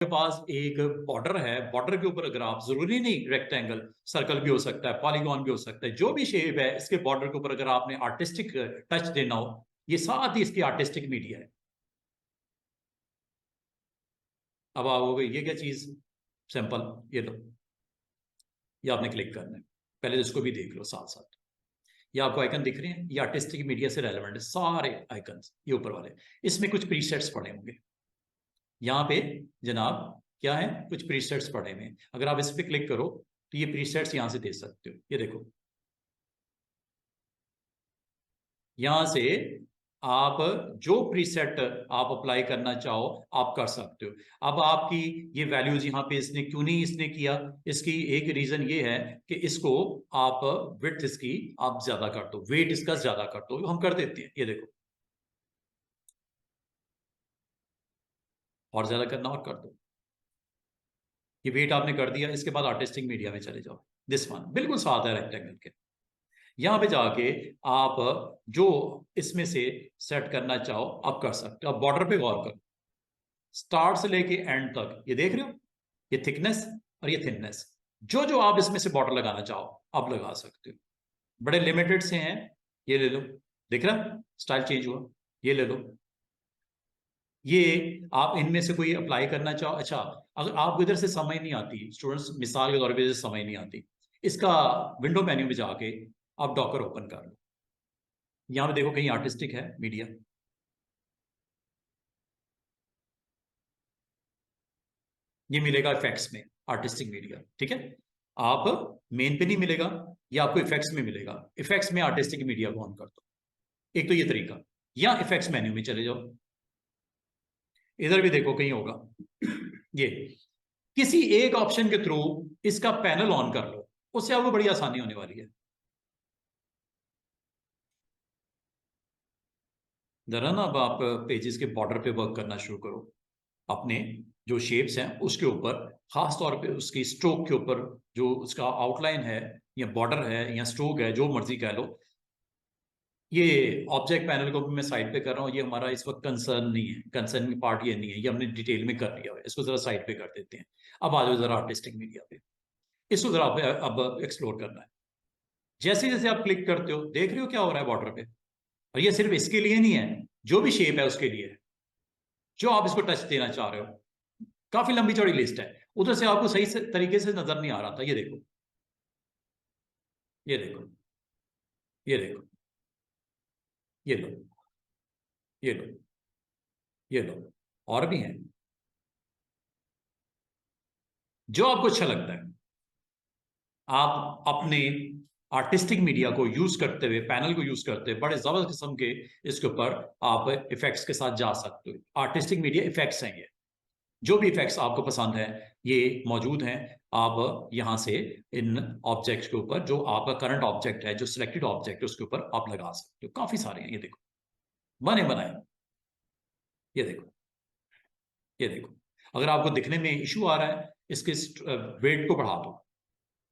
के पास एक बॉर्डर है, बॉर्डर के ऊपर अगर आप, जरूरी नहीं रेक्टेंगल, सर्कल भी हो सकता है, पॉलीगॉन भी हो सकता है, जो भी शेप है इसके बॉर्डर के ऊपर अगर आपने आर्टिस्टिक टच देना हो, ये साथ ही इसकी आर्टिस्टिक मीडिया है। अब आओगे ये क्या चीज, सिंपल, ये लो, ये आपने क्लिक करना है। पहले तो इसको भी देख लो साथ साथ। ये आपको आइकन दिख रहे हैं, ये आर्टिस्टिक मीडिया से रेलेवेंट है सारे आइकन, ये ऊपर वाले। इसमें कुछ प्रीसेट्स पड़े होंगे यहाँ पे जनाब, क्या है, कुछ प्रीसेट्स पड़े हुए हैं। अगर आप इस पे क्लिक करो तो ये प्रीसेट्स यहां से दे सकते हो। ये देखो, यहां से आप जो प्रीसेट आप अप्लाई करना चाहो आप कर सकते हो। अब आपकी ये वैल्यूज यहाँ पे इसने क्यों नहीं इसने किया, इसकी एक रीजन ये है कि इसको आप विड्थ इसकी आप ज्यादा कर दो, वेट इसका ज्यादा कर दो, हम कर देते हैं। ये देखो, और ज्यादा करना और कर दो, ये वेट आपने कर दिया। इसके बाद आर्टिस्टिक मीडिया में चले जाओ, दिस वन बिल्कुल साथ है रेक्टेंगल के। यहां पे जाके आप जो इसमें से सेट करना चाहो आप कर सकते हो। आप बॉर्डर पे गौर करो, स्टार्ट से लेके एंड तक, ये देख रहे हो, ये थिकनेस और ये थिननेस, जो जो आप इसमें से बॉर्डर लगाना चाहो आप लगा सकते हो। बड़े लिमिटेड से हैं, ये ले लो, देख रहा स्टाइल चेंज हुआ, ये ले लो। ये आप इनमें से कोई अप्लाई करना चाहो, अच्छा अगर आपको इधर से समझ नहीं आती, स्टूडेंट्स मिसाल के तौर पे समझ नहीं आती, इसका विंडो मेन्यू में जाके आप डॉकर ओपन कर लो। यहां पे देखो कहीं आर्टिस्टिक है मीडिया, ये मिलेगा इफेक्ट्स में आर्टिस्टिक मीडिया, ठीक है। आप मेन पे नहीं मिलेगा, ये आपको इफेक्ट्स में मिलेगा। इफेक्ट्स में आर्टिस्टिक मीडिया को ऑन कर दो, एक तो ये तरीका। या इफेक्ट्स मेन्यू में चले जाओ, इधर भी देखो कहीं होगा, ये किसी एक ऑप्शन के थ्रू इसका पैनल ऑन कर लो, उससे आपको बड़ी आसानी होने वाली है। जरा ना अब आप पेजेस के बॉर्डर पे वर्क करना शुरू करो, अपने जो शेप्स हैं उसके ऊपर, खास तौर पे उसकी स्ट्रोक के ऊपर, जो उसका आउटलाइन है या बॉर्डर है या स्ट्रोक है, जो मर्जी कह लो। ये ऑब्जेक्ट पैनल को भी मैं साइड पे कर रहा हूँ, ये हमारा इस वक्त कंसर्न नहीं है, कंसर्न की पार्ट ये नहीं है, ये हमने डिटेल में कर लिया है, इसको जरा साइड पे कर देते हैं। अब आ जाओ जरा आर्टिस्टिक मीडिया पे, इसको जरा अब एक्सप्लोर करना है। जैसे जैसे आप क्लिक करते हो देख रहे हो क्या हो रहा है बॉर्डर पे। और ये सिर्फ इसके लिए नहीं है, जो भी शेप है उसके लिए है, जो आप इसको टच देना चाह रहे हो। काफी लंबी चौड़ी लिस्ट है, उधर से आपको सही से तरीके से नजर नहीं आ रहा था। ये देखो, ये देखो, ये देखो, ये लो, ये लो, ये लो, और भी हैं, जो आपको अच्छा लगता है आप अपने आर्टिस्टिक मीडिया को यूज करते हुए, पैनल को यूज करते हुए बड़े जबरदस्त किस्म के इसके ऊपर आप इफेक्ट्स के साथ जा सकते हो। आर्टिस्टिक मीडिया इफेक्ट्स हैं ये, जो भी इफेक्ट्स आपको पसंद है ये मौजूद हैं। आप यहां से इन ऑब्जेक्ट्स के ऊपर, जो आपका करंट ऑब्जेक्ट है, जो सिलेक्टेड ऑब्जेक्ट है, उसके ऊपर आप लगा सकते हो। काफी सारे हैं, ये देखो, बने बनाए, ये देखो, ये देखो। अगर आपको दिखने में इशू आ रहा है, इसके वेट को बढ़ा दो,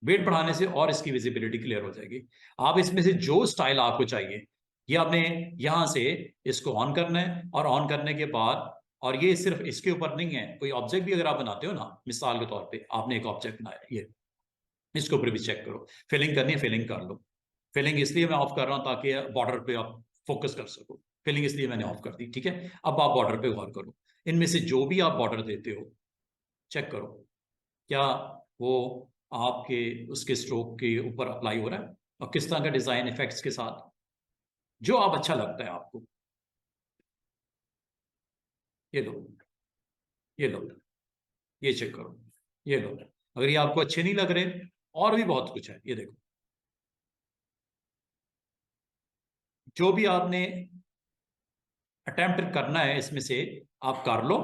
वेट बढ़ाने से और इसकी विजिबिलिटी क्लियर हो जाएगी। आप इसमें से जो स्टाइल आपको चाहिए, ये आपने यहां से इसको ऑन करना है, और ऑन करने के बाद, और ये सिर्फ इसके ऊपर नहीं है, कोई ऑब्जेक्ट भी अगर आप बनाते हो ना, मिसाल के तौर पे आपने एक ऑब्जेक्ट बनाया, ये इसके ऊपर भी चेक करो, फिलिंग करनी है फिलिंग कर लो। फिलिंग इसलिए मैं ऑफ कर रहा हूं ताकि बॉर्डर पे आप फोकस कर सको, फिलिंग इसलिए मैंने ऑफ कर दी, ठीक है। अब आप बॉर्डर पे गौर करो, इनमें से जो भी आप बॉर्डर देते हो चेक करो, क्या वो आपके उसके स्ट्रोक के ऊपर अप्लाई हो रहा है, और किस तरह का डिजाइन इफेक्ट्स के साथ, जो आप अच्छा लगता है आपको। ये लो, ये लो, ये चेक करो, ये लो। अगर ये आपको अच्छे नहीं लग रहे, और भी बहुत कुछ है, ये देखो, जो भी आपने अटेम्प्ट करना है इसमें से आप कर लो।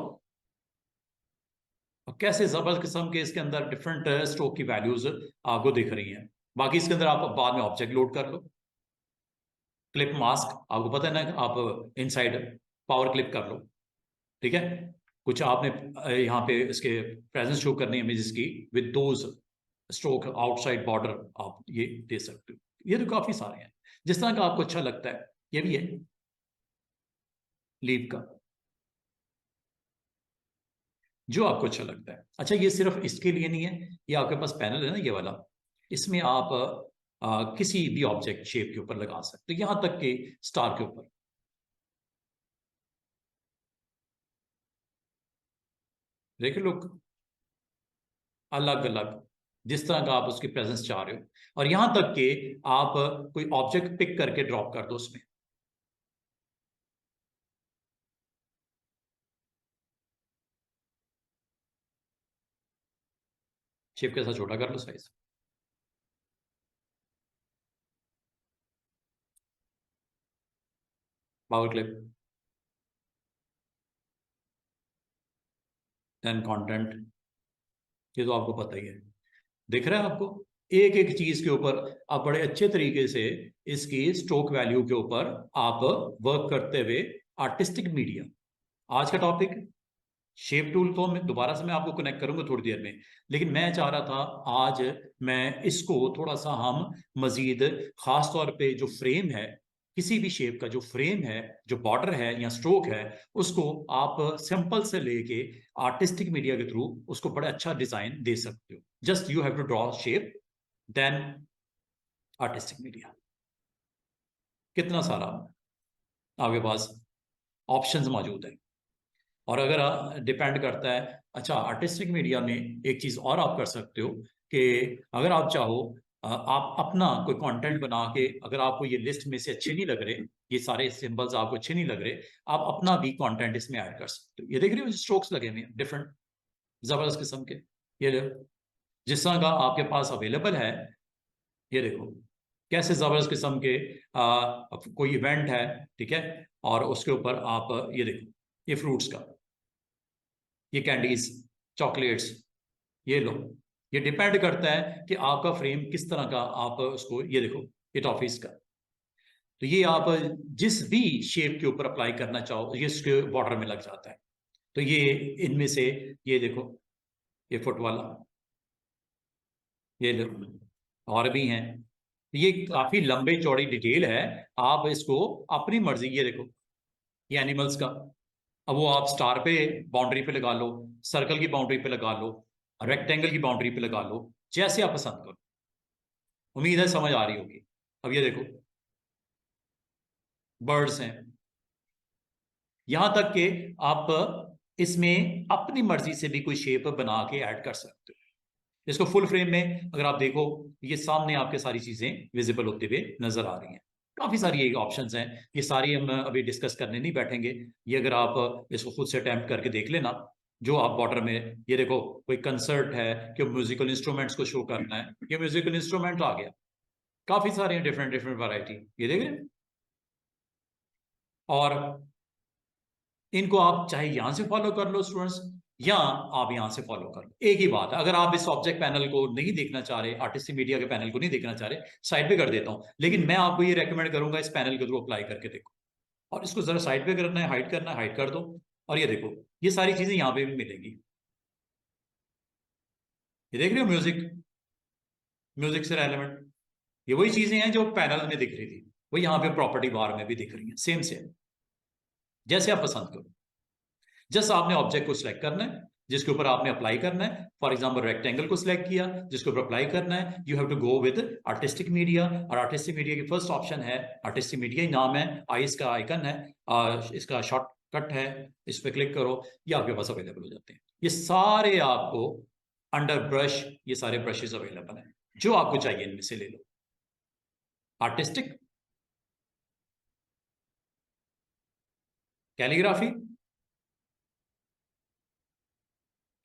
और कैसे जबरदस्त किस्म के इसके अंदर डिफरेंट स्ट्रोक की वैल्यूज आपको दिख रही हैं। बाकी इसके अंदर आप बाद में ऑब्जेक्ट लोड कर लो, क्लिप मास्क आपको पता है ना, आप इनसाइड पावर क्लिप कर लो, ठीक है। कुछ आपने यहाँ पे इसके प्रेजेंस शो करनी है इमेजेस की, with those stroke outside border, आप ये दे सकते हो। ये तो काफी सारे हैं, जिस तरह का आपको अच्छा लगता है। ये भी है लीव का, जो आपको अच्छा लगता है। अच्छा, ये सिर्फ इसके लिए नहीं है, ये आपके पास पैनल है ना ये वाला, इसमें आप किसी भी ऑब्जेक्ट शेप के ऊपर लगा सकते हो, यहां तक कि स्टार के ऊपर। देखिए लोग, अलग अलग जिस तरह का आप उसकी प्रेजेंस चाह रहे हो, और यहां तक कि आप कोई ऑब्जेक्ट पिक करके ड्रॉप कर दो उसमें। शेप के साथ छोटा कर लो size. Power clip, then content, ये तो आपको पता ही है। दिख रहा है आपको, एक एक चीज के ऊपर आप बड़े अच्छे तरीके से इसकी स्ट्रोक वैल्यू के ऊपर आप वर्क करते हुए। आर्टिस्टिक मीडिया आज का टॉपिक। शेप टूल तो मैं दोबारा से मैं आपको कनेक्ट करूंगा थोड़ी देर में, लेकिन मैं चाह रहा था आज मैं इसको थोड़ा सा हम मजीद, खास तौर पे जो फ्रेम है, किसी भी शेप का जो फ्रेम है, जो बॉर्डर है या स्ट्रोक है, उसको आप सिंपल से लेके आर्टिस्टिक मीडिया के थ्रू उसको बड़ा अच्छा डिजाइन दे सकते हो। Just you have to draw shape, then artistic media. कितना सारा आपके पास ऑप्शंस मौजूद है। और अगर डिपेंड करता है, अच्छा आर्टिस्टिक मीडिया में एक चीज और आप कर सकते हो कि अगर आप चाहो, आप अपना कोई कंटेंट बना के, अगर आपको ये लिस्ट में से अच्छे नहीं लग रहे, ये सारे सिंबल्स आपको अच्छे नहीं लग रहे, आप अपना भी कंटेंट इसमें ऐड कर सकते हो। ये देख रहे हो स्ट्रोक्स लगे हुए हैं डिफरेंट, जबरदस्त किस्म के। ये देखो, जिस तरह का आपके पास अवेलेबल है, ये देखो कैसे जबरदस्त किस्म के कोई इवेंट है, ठीक है, और उसके ऊपर आप ये देखो, ये फ्रूट्स का, ये कैंडीज, चॉकलेट्स, ये लो। ये डिपेंड करता है कि आपका फ्रेम किस तरह का, आप उसको, ये देखो, ये टॉफीज का। तो ये आप जिस भी शेप के ऊपर अप्लाई करना चाहो, ये इसके बॉर्डर में लग जाता है। तो ये इनमें से, ये देखो, ये फुट वाला, ये देखो, और भी हैं। ये काफी लंबे चौड़ी डिटेल है, आप इसको अपनी मर्जी, ये देखो, ये एनिमल्स का। अब वो आप स्टार पे बाउंड्री पे लगा लो, सर्कल की बाउंड्री पे लगा लो, रेक्टेंगल की बाउंड्री पे लगा लो, जैसे आप पसंद करो। उम्मीद है समझ आ रही होगी। अब ये देखो, बर्ड्स हैं, यहां तक कि आप इसमें अपनी मर्जी से भी कोई शेप बना के ऐड कर सकते हो। इसको फुल फ्रेम में अगर आप देखो, ये सामने आपके सारी चीजें विजिबल होते हुए नजर आ रही हैं। काफी सारी ये ऑप्शंस हैं, ये सारी हम अभी डिस्कस करने नहीं बैठेंगे। ये अगर आप इसको खुद से अटेम्प्ट करके देख लेना, जो आप बॉर्डर में, ये देखो, कोई कंसर्ट है कि म्यूजिकल इंस्ट्रूमेंट्स को शो करना है, ये म्यूजिकल इंस्ट्रूमेंट आ गया। काफी सारे हैं, डिफरेंट डिफरेंट वैरायटी, ये देख रहे हैं। और इनको आप चाहे यहां से फॉलो कर लो स्टूडेंट्स, या आप यहां से फॉलो कर लो, एक ही बात है। अगर आप इस ऑब्जेक्ट पैनल को नहीं देखना चाह रहे, आर्टिस्टिक मीडिया के पैनल को नहीं देखना चाह रहे, साइड पे कर देता हूं, लेकिन मैं आपको ये रेकमेंड करूंगा इस पैनल के थ्रू अप्लाई करके देखो। और इसको जरा साइड पे करना है, हाइड करना है, हाइड कर दो। और ये देखो, ये सारी चीजें यहाँ पे भी मिलेंगी। ये देख रहे हो, म्यूजिक, म्यूजिक से रेलेवेंट, ये वही चीजें हैं जो पैनल में दिख रही थी, वो यहाँ पे प्रॉपर्टी बार में भी दिख रही है, सेम सेम, जैसे आप पसंद करो। जस्ट आपने ऑब्जेक्ट को सिलेक्ट करना है जिसके ऊपर आपने अप्लाई करना है। फॉर एग्जांपल रेक्टेंगल को सिलेक्ट किया जिसके ऊपर अप्लाई करना है, you have to go with artistic media. और आर्टिस्टिक मीडिया की फर्स्ट ऑप्शन है, आर्टिस्टिक मीडिया ही नाम है, आइस का आइकन है, इसका शॉर्टकट है, इस पर क्लिक करो, ये आपके पास अवेलेबल हो जाते हैं। ये सारे आपको अंडर ब्रश, ये सारे ब्रशेस अवेलेबल हैं, जो आपको चाहिए इनमें से ले लो। आर्टिस्टिक, कैलीग्राफी,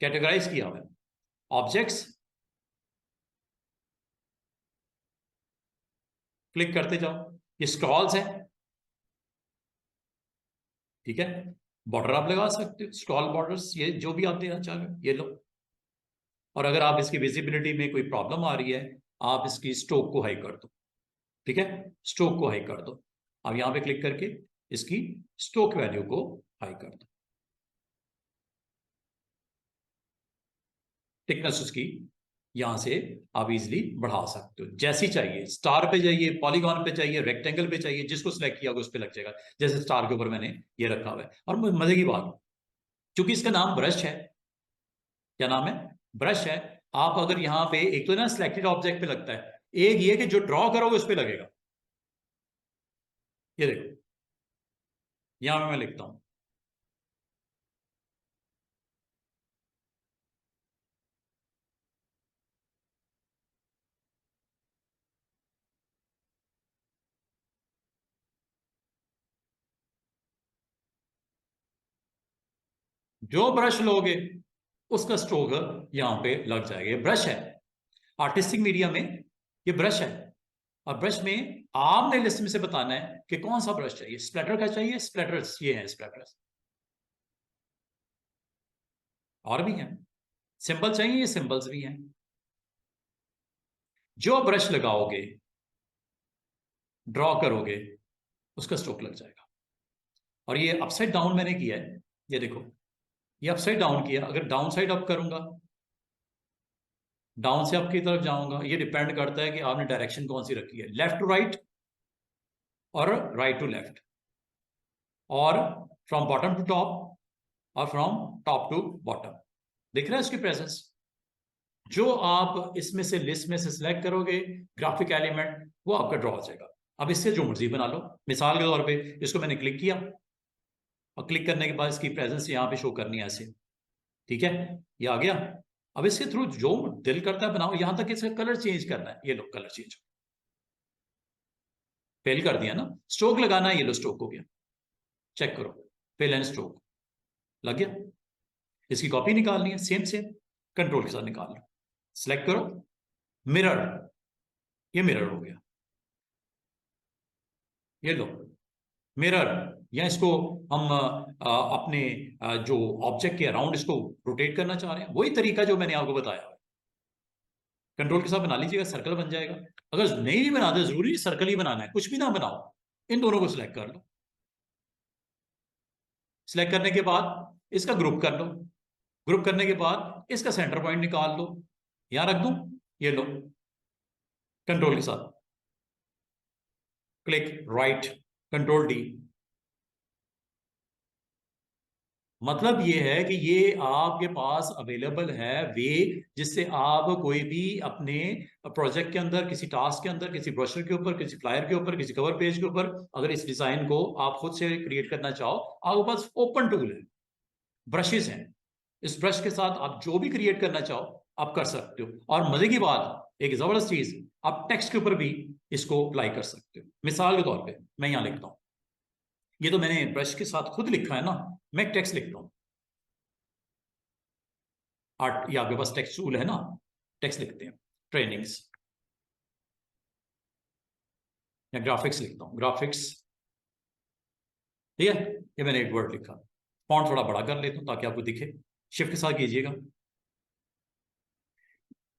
कैटेगराइज किया हुआ है, ऑब्जेक्ट्स, क्लिक करते जाओ, ये स्क्रॉल्स है, ठीक है, बॉर्डर आप लगा सकते हो, स्क्रॉल बॉर्डर्स, ये जो भी आप देना चाह रहे हो ये लो। और अगर आप इसकी विजिबिलिटी में कोई प्रॉब्लम आ रही है, आप इसकी स्ट्रोक को हाई कर दो, ठीक है, स्ट्रोक को हाई कर दो। अब यहां पे क्लिक करके इसकी स्ट्रोक वैल्यू को हाई कर दो, थिकनेस उसकी यहां से आप इजीली बढ़ा सकते हो, जैसी चाहिए। स्टार पे चाहिए, पॉलीगॉन पे चाहिए, रेक्टेंगल पे चाहिए, जिसको सिलेक्ट किया उस पे लग जाएगा। जैसे स्टार के ऊपर मैंने ये रखा हुआ है। और मजे की बात, चूंकि इसका नाम ब्रश है, क्या नाम है, ब्रश है। आप अगर यहाँ पे एक तो ना सिलेक्टेड ऑब्जेक्ट पे लगता है, एक ये कि जो ड्रॉ करोगे उस पे लगेगा। ये देखो यहां पे मैं लिखता हूं, जो ब्रश लोगे उसका स्ट्रोक यहां पे लग जाएगा। ये ब्रश है आर्टिस्टिक मीडिया में, ये ब्रश है। और ब्रश में आपने लिस्ट में से बताना है कि कौन सा ब्रश चाहिए। स्प्लैटर का चाहिए, स्प्लैटर्स ये हैं स्प्लैटर्स, और भी हैं। सिंबल चाहिए, ये सिंबल्स भी हैं। जो ब्रश लगाओगे, ड्रॉ करोगे, उसका स्ट्रोक लग जाएगा। और ये अपसाइड डाउन मैंने किया है, ये देखो, ये अपसाइड डाउन किया। अगर डाउन साइड अप करूंगा, डाउन से अप की तरफ जाऊंगा, ये डिपेंड करता है कि आपने डायरेक्शन कौन सी रखी है, लेफ्ट टू राइट और राइट टू लेफ्ट, और फ्रॉम बॉटम टू टॉप और फ्रॉम टॉप टू बॉटम। दिख रहा है उसकी प्रेजेंस। जो आप इसमें से लिस्ट में से सिलेक्ट करोगे ग्राफिक एलिमेंट, वो आपका ड्रॉ हो जाएगा। अब इससे जो मर्जी बना लो। मिसाल के तौर पे इसको मैंने क्लिक किया, और क्लिक करने के बाद इसकी प्रेजेंस यहाँ पे शो करनी है ऐसे, ठीक है, ये आ गया। अब इसके थ्रू जो दिल करता है बनाओ, यहां तक इसका कलर चेंज करना है, ये लो कलर चेंज फेल कर दिया ना। स्ट्रोक लगाना है, ये लो स्ट्रोक हो गया, चेक करो, फिल एंड स्ट्रोक लग गया। इसकी कॉपी निकालनी है, सेम सेम कंट्रोल के साथ निकाल लो, सिलेक्ट करो, मिरर, ये मिरर हो गया, ये लो मिरर। या इसको हम अपने जो ऑब्जेक्ट के अराउंड इसको रोटेट करना चाह रहे हैं, वही तरीका जो मैंने आपको बताया, कंट्रोल के साथ बना लीजिएगा, सर्कल बन जाएगा। अगर नहीं भी बनाते, जरूरी सर्कल ही बनाना है, कुछ भी ना बनाओ, इन दोनों को सिलेक्ट कर लो। सिलेक्ट करने के बाद इसका ग्रुप कर लो, ग्रुप करने के बाद इसका सेंटर पॉइंट निकाल लो, यहां रख दूं, ये लो, कंट्रोल के साथ क्लिक राइट, कंट्रोल डी। मतलब ये है कि ये आपके पास अवेलेबल है वे, जिससे आप कोई भी अपने प्रोजेक्ट के अंदर, किसी टास्क के अंदर, किसी ब्रोशर के ऊपर, किसी फ्लायर के ऊपर, किसी कवर पेज के ऊपर, अगर इस डिजाइन को आप खुद से क्रिएट करना चाहो, आपके पास ओपन टूल है, ब्रशेस हैं। इस ब्रश के साथ आप जो भी क्रिएट करना चाहो आप कर सकते हो। और मजे की बात, एक जबरदस्त चीज, आप टेक्स्ट के ऊपर भी इसको अप्लाई कर सकते हो। मिसाल के तौर पे मैं यहां लिखता हूं, ये तो मैंने ब्रश के साथ खुद लिखा है ना, मैं एक टेक्स्ट लिखता हूं। आर्ट, ये आपके पास टेक्स्ट टूल है ना, टेक्स्ट लिखते हैं, ट्रेनिंग्स, या ग्राफिक्स लिखता हूं, ग्राफिक्स, ठीक है। ये मैंने एक वर्ड लिखा, फॉन्ट थोड़ा बड़ा कर लेता हूं ताकि आपको दिखे, शिफ्ट के साथ कीजिएगा।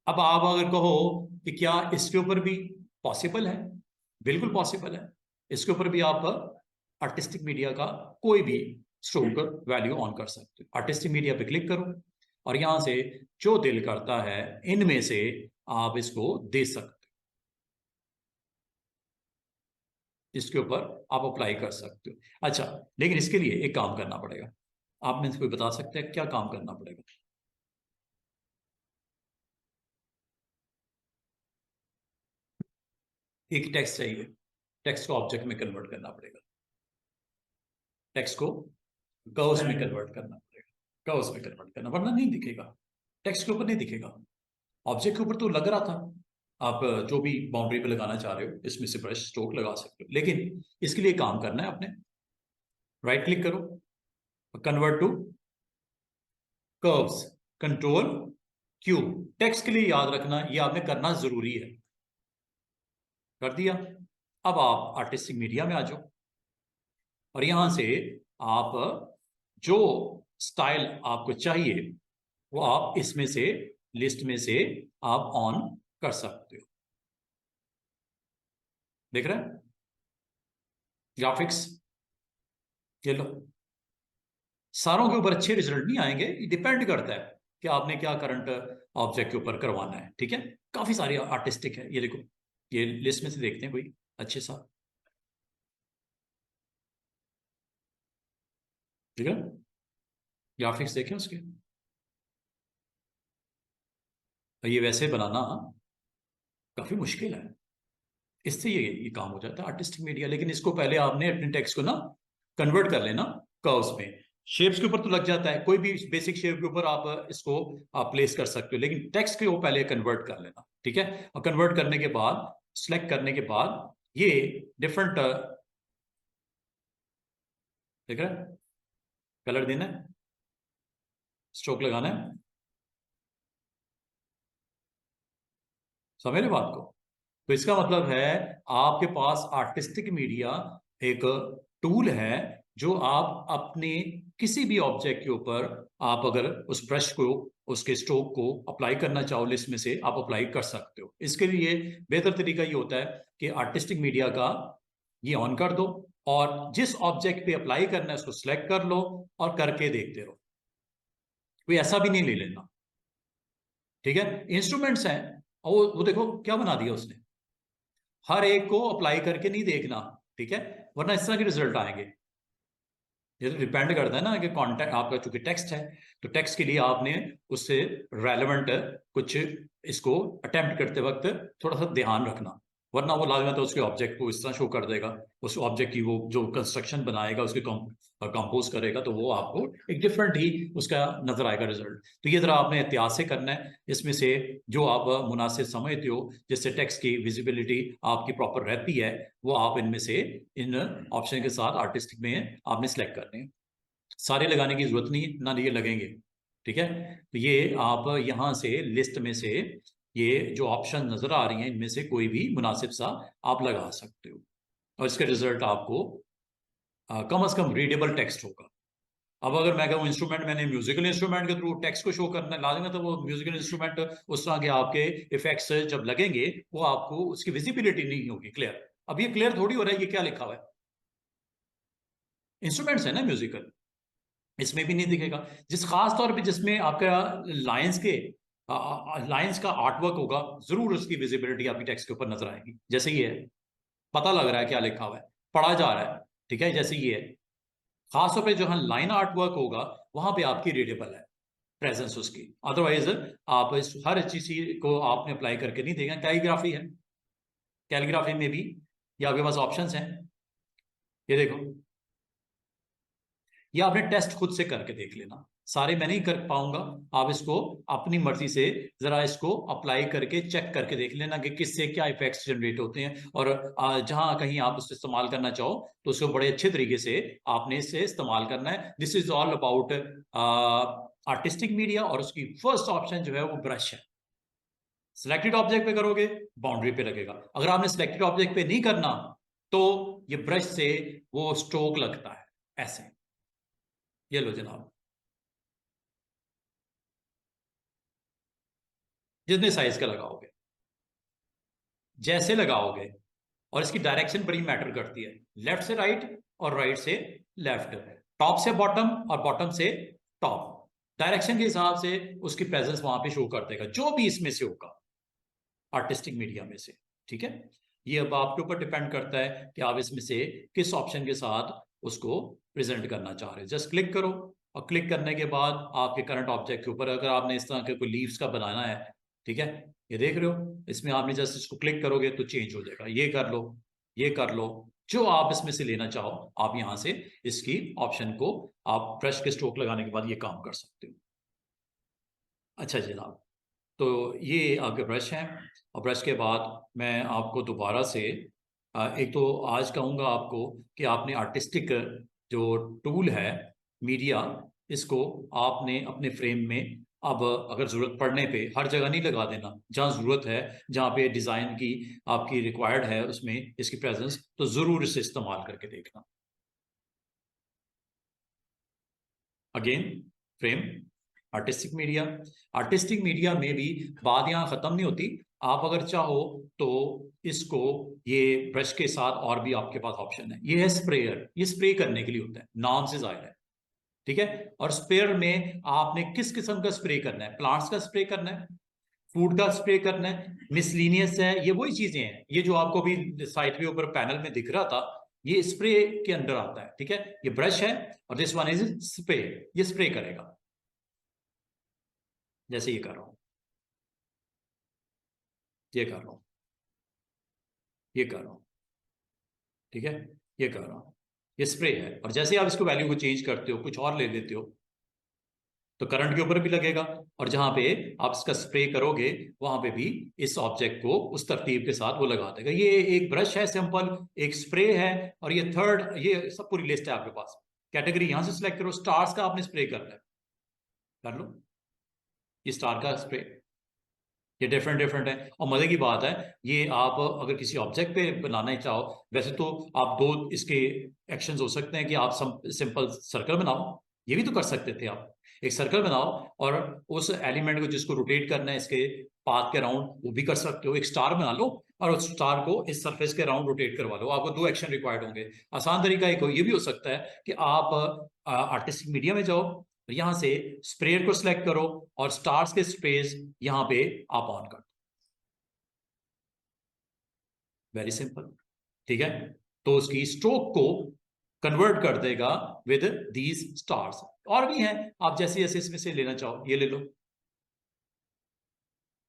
अब आप अगर कहो कि क्या इसके ऊपर भी पॉसिबल है, बिल्कुल पॉसिबल है। इसके ऊपर भी आप आर्टिस्टिक मीडिया का कोई भी स्ट्रोक वैल्यू ऑन कर सकते हो। आर्टिस्टिक मीडिया पे क्लिक करो, और यहां से जो दिल करता है इनमें से आप इसको दे सकते हो, इसके ऊपर आप अप्लाई कर सकते हो। अच्छा, लेकिन इसके लिए एक काम करना पड़ेगा। आप में से कोई बता सकते हैं क्या काम करना पड़ेगा? एक टेक्स्ट चाहिए, टेक्स्ट को ऑब्जेक्ट में कन्वर्ट करना पड़ेगा, टेक्स्ट को कर्व्स में कन्वर्ट करना पड़ेगा, कर्व्स में कन्वर्ट करना, वरना नहीं दिखेगा, टेक्स्ट के ऊपर नहीं दिखेगा। ऑब्जेक्ट के ऊपर तो लग रहा था, आप जो भी बाउंड्री पे लगाना चाह रहे हो इसमें से ब्रश स्ट्रोक लगा सकते हो, लेकिन इसके लिए काम करना है आपने, राइट क्लिक करो, convert to curves, control Q. Text के लिए याद रखना, ये आपने करना जरूरी है। कर दिया। अब आप आर्टिस्टिक मीडिया में आ जाओ, और यहां से आप जो स्टाइल आपको चाहिए वो आप इसमें से, लिस्ट में से आप ऑन कर सकते हो। देख रहे हैं ग्राफिक्स, ये लो। सारों के ऊपर अच्छे रिजल्ट नहीं आएंगे, ये डिपेंड करता है कि आपने क्या करंट ऑब्जेक्ट के ऊपर करवाना है, ठीक है। काफी सारे आर्टिस्टिक है, ये देखो, ये लिस्ट में से देखते हैं कोई अच्छे सा, ठीक है, ग्राफिक्स देखें उसके। ये वैसे बनाना काफी मुश्किल है। इससे ये काम हो जाता है आर्टिस्टिक मीडिया। लेकिन इसको पहले आपने अपने टेक्स्ट को ना कन्वर्ट कर लेना कर्व्स में। शेप्स के ऊपर तो लग जाता है, कोई भी बेसिक शेप के ऊपर आप इसको आप प्लेस कर सकते हो, लेकिन टेक्स्ट के वो पहले कन्वर्ट कर लेना, ठीक है। और कन्वर्ट करने के बाद, सिलेक्ट करने के बाद, ये डिफरेंट, देख रहे हैं, कलर देना है, स्ट्रोक लगाना है, समझ रहे बात को। तो इसका मतलब है आपके पास आर्टिस्टिक मीडिया एक टूल है, जो आप अपने किसी भी ऑब्जेक्ट के ऊपर, आप अगर उस ब्रश को, उसके स्ट्रोक को अप्लाई करना चाहो लिस्ट में से, आप अप्लाई कर सकते हो। इसके लिए बेहतर तरीका ये होता है कि आर्टिस्टिक मीडिया का ये ऑन कर दो, और जिस ऑब्जेक्ट पे अप्लाई करना है उसको सिलेक्ट कर लो और करके देखते रहो। कोई ऐसा भी नहीं ले लेना, ठीक है। इंस्ट्रूमेंट्स हैं, और वो देखो क्या बना दिया उसने, हर एक को अप्लाई करके नहीं देखना, ठीक है, वरना इस तरह के रिजल्ट आएंगे। ये तो डिपेंड करता है ना कि कंटेंट आपका, चूंकि टेक्स्ट है, तो टेक्स्ट के लिए आपने उससे रेलेवेंट कुछ इसको अटेम्प्ट करते वक्त थोड़ा सा ध्यान रखना, वरना वो लाजमत है उसके ऑब्जेक्ट को इस तरह शो कर देगा। उस ऑब्जेक्ट की वो जो कंस्ट्रक्शन बनाएगा, उसके कंपोज करेगा, तो वो आपको एक डिफरेंट ही उसका नजर आएगा रिजल्ट। तो ये जरा आपने एहतियात से करना है। इसमें से जो आप मुनासिब समझते हो, जिससे टेक्स्ट की विजिबिलिटी आपकी प्रॉपर रहती है, वो आप इनमें से इन ऑप्शन के साथ आर्टिस्टिक में आपने सेलेक्ट करने हैं। सारे लगाने की जरूरत नहीं है, ना ये लगेंगे, ठीक है। तो ये आप यहाँ से लिस्ट में से ये जो ऑप्शन नजर आ रही हैं, इनमें से कोई भी मुनासिब सा आप लगा सकते हो, और इसका रिजल्ट आपको कम से कम रीडेबल टेक्स्ट होगा। अब अगर मैं कहूँ इंस्ट्रूमेंट, मैंने म्यूजिकल इंस्ट्रूमेंट के थ्रू टेक्स्ट को शो करना लाजमी है, तो वो म्यूजिकल इंस्ट्रूमेंट उस तरह के आपके इफेक्ट्स जब लगेंगे, वो आपको उसकी विजिबिलिटी नहीं होगी क्लियर। अब ये क्लियर थोड़ी हो रहा है ये क्या लिखा हुआ है, इंस्ट्रूमेंट्स है ना म्यूजिकल, इसमें भी नहीं दिखेगा। जिस खास तौर पे जिसमें आपका लाइंस के लाइंस का आर्टवर्क होगा, जरूर उसकी विजिबिलिटी आपकी टेक्स्ट के ऊपर नजर आएगी। जैसे ये है, पता लग रहा है क्या लिखा हुआ है, पढ़ा जा रहा है, ठीक है। जैसे ये है, खासतौर पे जहां लाइन आर्ट वर्क होगा, वहां पे आपकी रीडेबल है प्रेजेंस उसकी। अदरवाइज आप इस हर चीज को आपने अप्लाई करके नहीं देगा। कैलीग्राफी है, कैलीग्राफी में भी ये आपके पास ऑप्शंस हैं, ये देखो, ये आपने टेस्ट खुद से करके देख लेना। सारे मैं नहीं कर पाऊंगा, आप इसको अपनी मर्जी से जरा इसको अप्लाई करके चेक करके देख लेना कि किससे क्या इफेक्ट्स जनरेट होते हैं। और जहां कहीं आप उससे इस्तेमाल करना चाहो, तो उसको बड़े अच्छे तरीके से आपने इससे इस्तेमाल करना है। This is all about artistic media. और उसकी फर्स्ट ऑप्शन जो है वो ब्रश है। सिलेक्टेड ऑब्जेक्ट पे करोगे, बाउंड्री पे लगेगा। अगर आपने सिलेक्टेड ऑब्जेक्ट पे नहीं करना, तो ये ब्रश से वो स्ट्रोक लगता है ऐसे। ये लो जनाब, जितने साइज का लगाओगे, जैसे लगाओगे। और इसकी डायरेक्शन बड़ी मैटर करती है, लेफ्ट से राइट और राइट से लेफ्ट, टॉप से बॉटम और बॉटम से टॉप। डायरेक्शन के हिसाब से उसकी प्रेजेंस वहां पे शो कर देगा, जो भी इसमें से होगा आर्टिस्टिक मीडिया में से, ठीक है। ये अब आपके ऊपर डिपेंड करता है कि आप इसमें से किस ऑप्शन के साथ उसको प्रेजेंट करना चाह रहे हैं। जस्ट क्लिक करो, और क्लिक करने के बाद आपके करंट ऑब्जेक्ट के ऊपर, अगर आपने इस तरह के कोई लीव्स का बनाना है, ठीक है, ये देख रहे हो, इसमें आपने जस्ट इसको क्लिक करोगे तो चेंज हो जाएगा। ये कर लो, ये कर लो, जो आप इसमें से लेना चाहो, आप यहां से इसकी ऑप्शन को आप ब्रश के स्ट्रोक लगाने के बाद ये काम कर सकते हो। अच्छा जनाब, तो ये आपके ब्रश हैं। और ब्रश के बाद मैं आपको दोबारा से एक तो आज कहूँगा आपको कि आपने आर्टिस्टिक जो टूल है मीडिया, इसको आपने अपने फ्रेम में, अब अगर ज़रूरत पड़ने पे, हर जगह नहीं लगा देना, जहाँ ज़रूरत है, जहाँ पे डिज़ाइन की आपकी रिक्वायर्ड है उसमें इसकी प्रेजेंस, तो ज़रूर इसे इस्तेमाल करके देखना। Again, frame, artistic media. Artistic media में भी बात यहाँ खत्म नहीं होती। आप अगर चाहो तो इसको, ये ब्रश के साथ और भी आपके पास ऑप्शन है। ये है स्प्रेयर, ये स्प्रे करने के लिए होता है, नाम से जाहिर है, ठीक है। और स्प्रेयर में आपने किस किस्म का स्प्रे करना है, प्लांट्स का स्प्रे करना है, फूड का स्प्रे करना है, मिसलीनियस है, ये वही चीजें हैं। ये जो आपको भी साइट के ऊपर पैनल में दिख रहा था, ये स्प्रे के अंडर आता है, ठीक है। ये ब्रश है, और दिस वन इज स्प्रे, ये स्प्रे करेगा, जैसे ये कर रहा हूं। ये कर रहा हूं, ये कर रहा हूं, ठीक है, ये कर रहा हूं, ये स्प्रे है। और जैसे आप इसको वैल्यू को चेंज करते हो, कुछ और ले लेते हो, तो करंट के ऊपर भी लगेगा, और जहां पे आप इसका स्प्रे करोगे वहां पे भी इस ऑब्जेक्ट को उस तरतीब के साथ वो लगा देगा। ये एक ब्रश है सिंपल, एक स्प्रे है, और ये थर्ड, ये सब पूरी लिस्ट है आपके पास। कैटेगरी यहां से सिलेक्ट करो, स्टार्स का आपने स्प्रे करना है, कर लो ये स्टार का स्प्रे। ये डिफरेंट डिफरेंट है, और मजे की बात है, ये आप अगर किसी ऑब्जेक्ट पे बनाना ही चाहो, वैसे तो आप दो इसके एक्शंस हो सकते हैं कि आप सिंपल सर्कल बनाओ, ये भी तो कर सकते थे आप, एक सर्कल बनाओ और उस एलिमेंट को जिसको रोटेट करना है इसके पाथ के राउंड, वो भी कर सकते हो। एक स्टार बना लो और उस स्टार को इस सरफेस के राउंड रोटेट करवा लो, आपको दो एक्शन रिक्वायर्ड होंगे। आसान तरीका एक ये भी हो सकता है कि आप आर्टिस्टिक मीडिया में जाओ, यहां से स्प्रेयर को सिलेक्ट करो और स्टार्स के स्पेस यहां पे आप ऑन कर दो, वेरी सिंपल, ठीक है। तो उसकी स्ट्रोक को कन्वर्ट कर देगा विद दीज स्टार्स। और भी हैं, आप जैसे जैसे इसमें से लेना चाहो ये ले लो।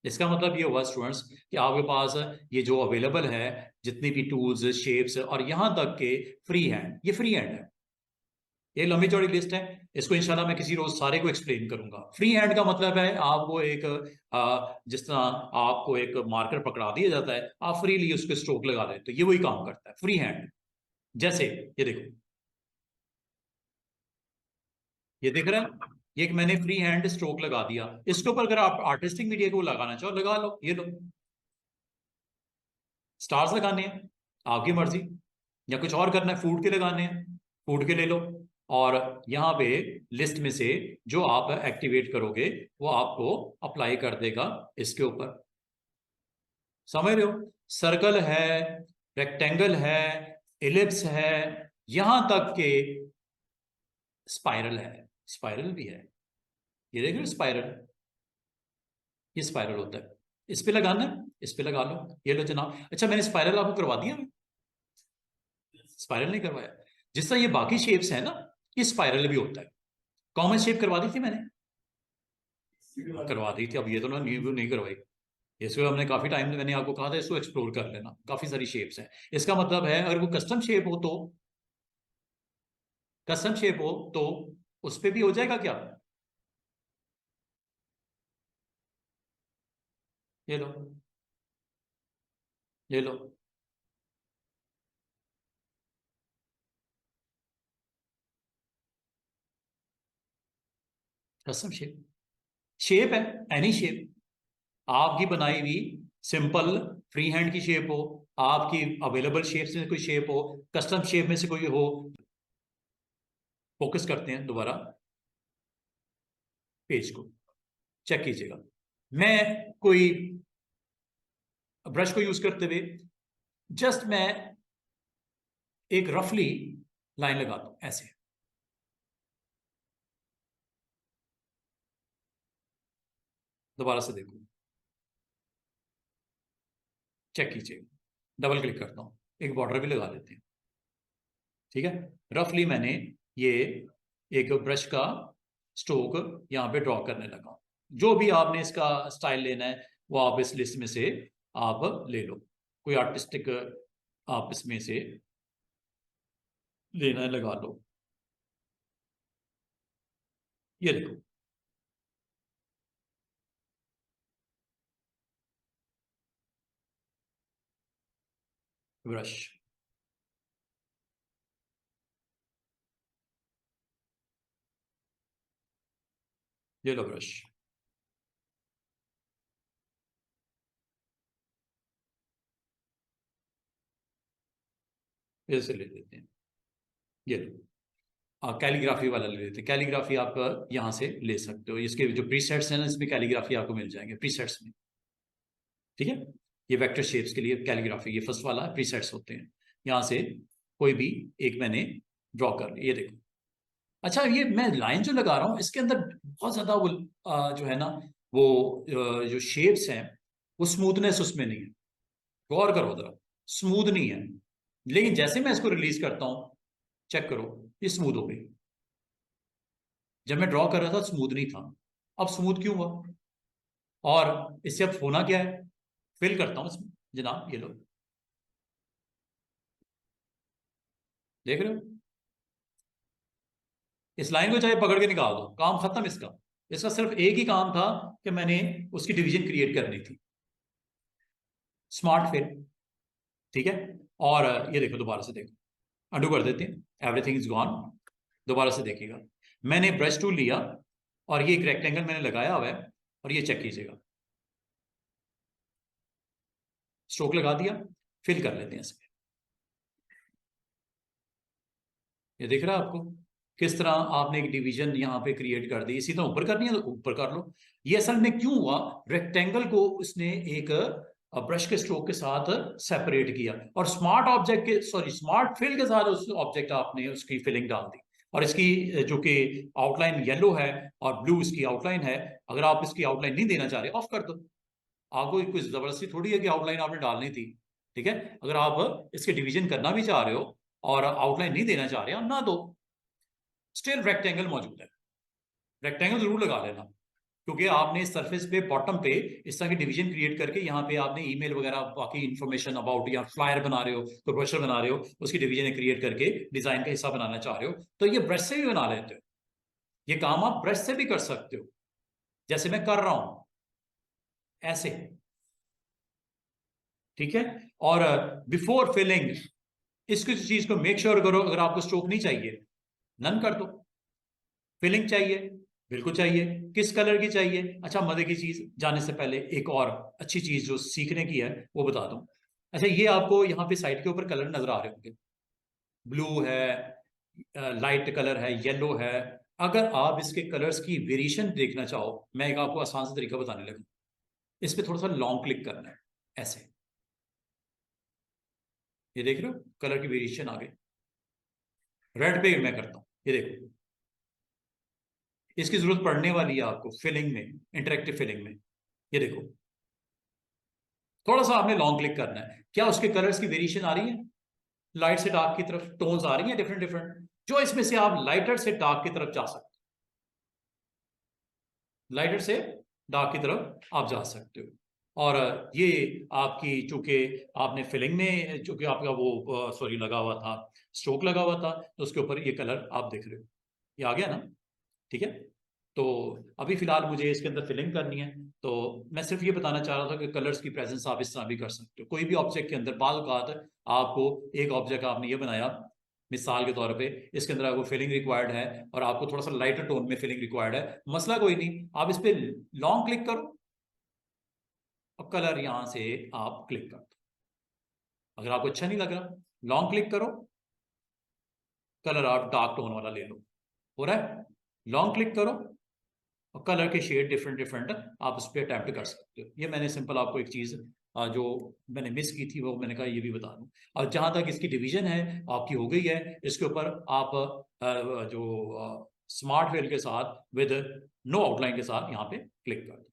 इसका मतलब ये हुआ स्टूडेंट्स कि आपके पास ये जो अवेलेबल है, जितनी भी टूल्स, शेप्स, और यहां तक के फ्री हैंड, ये फ्री हैंड है, ये लंबी चौड़ी लिस्ट है। इसको इंशाल्लाह मैं किसी रोज सारे को एक्सप्लेन करूंगा। फ्री हैंड का मतलब है आपको एक जिस तरह आपको एक मार्कर पकड़ा दिया जाता है, आप फ्रीली उसको स्ट्रोक लगा देते हो, ये वही काम करता है फ्री हैंड। जैसे ये देखो, ये देख रहे हैं, ये एक मैंने फ्री हैंड स्ट्रोक लगा दिया, इसके ऊपर अगर आप आर्टिस्टिक मीडिया को लगाना चाहो लगा लो, ये लो स्टार्स लगाने हैं आपकी मर्जी, या कुछ और करना है, फूड के लगाने हैं फूड के ले लो। और यहाँ पे लिस्ट में से जो आप एक्टिवेट करोगे वो आपको अप्लाई कर देगा इसके ऊपर, समझ रहे हो। सर्कल है, रेक्टेंगल है, इलिप्स है, यहां तक के स्पाइरल है, स्पाइरल भी है, ये देख रहे हो स्पाइरल, ये स्पाइरल होता है, इस पे लगाना है, इस पे लगा लो, ये लो जनाब। अच्छा मैंने स्पाइरल आपको करवा दिया, स्पाइरल नहीं करवाया। जिस तरह ये बाकी शेप्स है ना, ये स्पाइरल भी होता है। कॉमन शेप करवा दी थी मैंने, करवा दी थी, अब ये तो ना नहीं करवाई। इसको हमने काफी टाइम, मैंने आपको कहा था इसको एक्सप्लोर कर लेना, काफी सारी शेप्स हैं। इसका मतलब है अगर वो कस्टम शेप हो तो, कस्टम शेप हो तो उस पे भी हो जाएगा क्या, ये लो, ये लो, कस्टम शेप, शेप है एनी शेप, आपकी बनाई हुई सिंपल फ्री हैंड की शेप हो, आपकी अवेलेबल शेप से कोई शेप हो, कस्टम शेप में से कोई हो। फोकस करते हैं दोबारा पेज को, चेक कीजिएगा। मैं कोई ब्रश को यूज करते हुए जस्ट मैं एक रफली लाइन लगाता हूं ऐसे, दोबारा से देखो, चेक कीजिएगा, डबल क्लिक करता हूं, एक बॉर्डर भी लगा देते हैं, ठीक है। रफली मैंने ये एक ब्रश का स्ट्रोक यहां पे ड्रॉ करने लगा। जो भी आपने इसका स्टाइल लेना है वो आप इस लिस्ट में से आप ले लो, कोई आर्टिस्टिक आप इसमें से लेना है लगा लो, ये देखो ब्रश, ये लो ब्रश, ऐसे ले लेते हैं, ये लो कैलीग्राफी वाला ले लेते हैं। कैलीग्राफी आप यहाँ से ले सकते हो, इसके जो प्रीसेट्स हैं ना इसमें कैलीग्राफी आपको मिल जाएंगे प्रीसेट्स में, ठीक है। ये वेक्टर शेप्स के लिए कैलीग्राफी, ये फर्स्ट वाला प्रीसेट्स होते हैं, यहाँ से कोई भी एक मैंने ड्रॉ कर लिया, ये देखो। अच्छा ये मैं लाइन जो लगा रहा हूँ इसके अंदर बहुत ज्यादा वो जो है ना वो जो शेप्स हैं वो स्मूथनेस उसमें नहीं है, गौर करो जरा, स्मूथ नहीं है। लेकिन जैसे मैं इसको रिलीज करता हूँ, चेक करो, ये स्मूथ हो गई। जब मैं ड्रॉ कर रहा था स्मूथ नहीं था, अब स्मूथ क्यों हुआ, और इससे अब होना क्या है, फिल करता हूं इसमें जनाब, ये लो, देख रहे हो? इस लाइन को चाहे पकड़ के निकाल दो, काम खत्म इसका। इसका सिर्फ एक ही काम था कि मैंने उसकी डिवीजन क्रिएट करनी थी, स्मार्ट फिल। ठीक है, और ये देखो, दोबारा से देखो, अंडू कर देते हैं, एवरीथिंग इज गॉन। दोबारा से देखिएगा, मैंने ब्रश टूल लिया और ये एक रेक्टेंगल मैंने लगाया हुआ है, और ये चेक कीजिएगा, स्ट्रोक लगा दिया, फिल कर लेते हैं इसमें। ये दिख रहा है आपको किस तरह आपने एक डिवीजन यहाँ पे क्रिएट कर दी? इसी तरह ऊपर करनी है तो ऊपर कर लो। ये असल में क्यों हुआ, रेक्टेंगल को उसने एक ब्रश के स्ट्रोक के साथ सेपरेट किया, और स्मार्ट ऑब्जेक्ट के, सॉरी, स्मार्ट फिल के साथ उस ऑब्जेक्ट आपने उसकी फिलिंग डाल दी। और इसकी जो कि आउटलाइन येलो है और ब्लू इसकी आउटलाइन है, अगर आप इसकी आउटलाइन नहीं देना चाह रहे, ऑफ कर दो। आपको कोई जबरदस्ती थोड़ी है कि आउटलाइन आपने डालनी थी। ठीक है, अगर आप इसके डिवीजन करना भी चाह रहे हो और आउटलाइन नहीं देना चाह रहे, आप ना दो, स्टिल रेक्टेंगल मौजूद है। रेक्टेंगल जरूर लगा लेना, क्योंकि आपने इस सरफेस पे बॉटम पे इस तरह की डिवीजन क्रिएट करके यहाँ पे आपने ईमेल वगैरह बाकी इंफॉर्मेशन अबाउट, या फ्लायर बना रहे हो, कोई ब्रोशर बना रहे हो, उसकी डिवीजन क्रिएट करके डिजाइन का हिस्सा बनाना चाह रहे हो, तो ये ब्रश से भी बना लेते हो। ये काम आप ब्रश से भी कर सकते हो, जैसे मैं कर रहा हूं, ऐसे। ठीक है, और बिफोर फिलिंग इसकी चीज को मेक श्योर करो, अगर आपको स्ट्रोक नहीं चाहिए, नन कर दो। फिलिंग चाहिए, बिल्कुल चाहिए। किस कलर की चाहिए? अच्छा, मजे की चीज, जाने से पहले एक और अच्छी चीज जो सीखने की है वो बता दूं। अच्छा, ये आपको यहाँ पे साइड के ऊपर कलर नजर आ रहे होंगे, ब्लू है, लाइट कलर है, येलो है। अगर आप इसके कलर्स की वेरिएशन देखना चाहो, मैं एक आपको आसान सा तरीका बताने लगा। इस पे थोड़ा सा लॉन्ग क्लिक करना है, ऐसे। ये देख रहे हो, कलर की वेरिएशन आ गई। रेड पे मैं करता हूं, ये देखो, इसकी जरूरत पड़ने वाली है आपको फिलिंग में, इंटरेक्टिव फिलिंग में। ये देखो, थोड़ा सा आपने लॉन्ग क्लिक करना है, क्या उसके कलर्स की वेरिएशन आ रही है? लाइट से डार्क की तरफ टोन्स आ रही हैं, डिफरेंट डिफरेंट। जो इसमें से आप लाइटर से डार्क की तरफ जा सकते हो, लाइटर से डार्क की तरफ आप जा सकते हो। और ये आपकी, चूंकि आपने फिलिंग में, चूंकि आपका वो सॉरी लगा हुआ था, स्ट्रोक लगा हुआ था, तो उसके ऊपर ये कलर आप देख रहे हो, ये आ गया ना? ठीक है, तो अभी फिलहाल मुझे इसके अंदर फिलिंग करनी है, तो मैं सिर्फ ये बताना चाह रहा था कि कलर्स की प्रेजेंस आप इस तरह भी कर सकते हो कोई भी ऑब्जेक्ट के अंदर। बाल औक़ात आपको एक ऑब्जेक्ट आपने ये बनाया, मिसाल के तौर पे इसके अंदर आपको फिलिंग रिक्वायर्ड है, और आपको थोड़ा सा लाइटर टोन में फिलिंग रिक्वायर्ड है, मसला कोई नहीं, आप इस पर लॉन्ग क्लिक करो और कलर यहां से आप क्लिक कर दो। अगर आपको अच्छा नहीं लग रहा, लॉन्ग क्लिक करो, कलर आप डार्क टोन वाला ले लो, हो रहा है? लॉन्ग क्लिक करो और कलर के शेड डिफरेंट डिफरेंट आप उस पर अटैम्प्ट कर सकते हो। ये मैंने सिंपल आपको एक चीज़ जो मैंने मिस की थी वो मैंने कहा ये भी बता दूं। और जहां तक इसकी डिवीजन है आपकी हो गई है, इसके ऊपर आप जो स्मार्ट वेल के साथ विद नो आउटलाइन के साथ यहाँ पे क्लिक कर दो।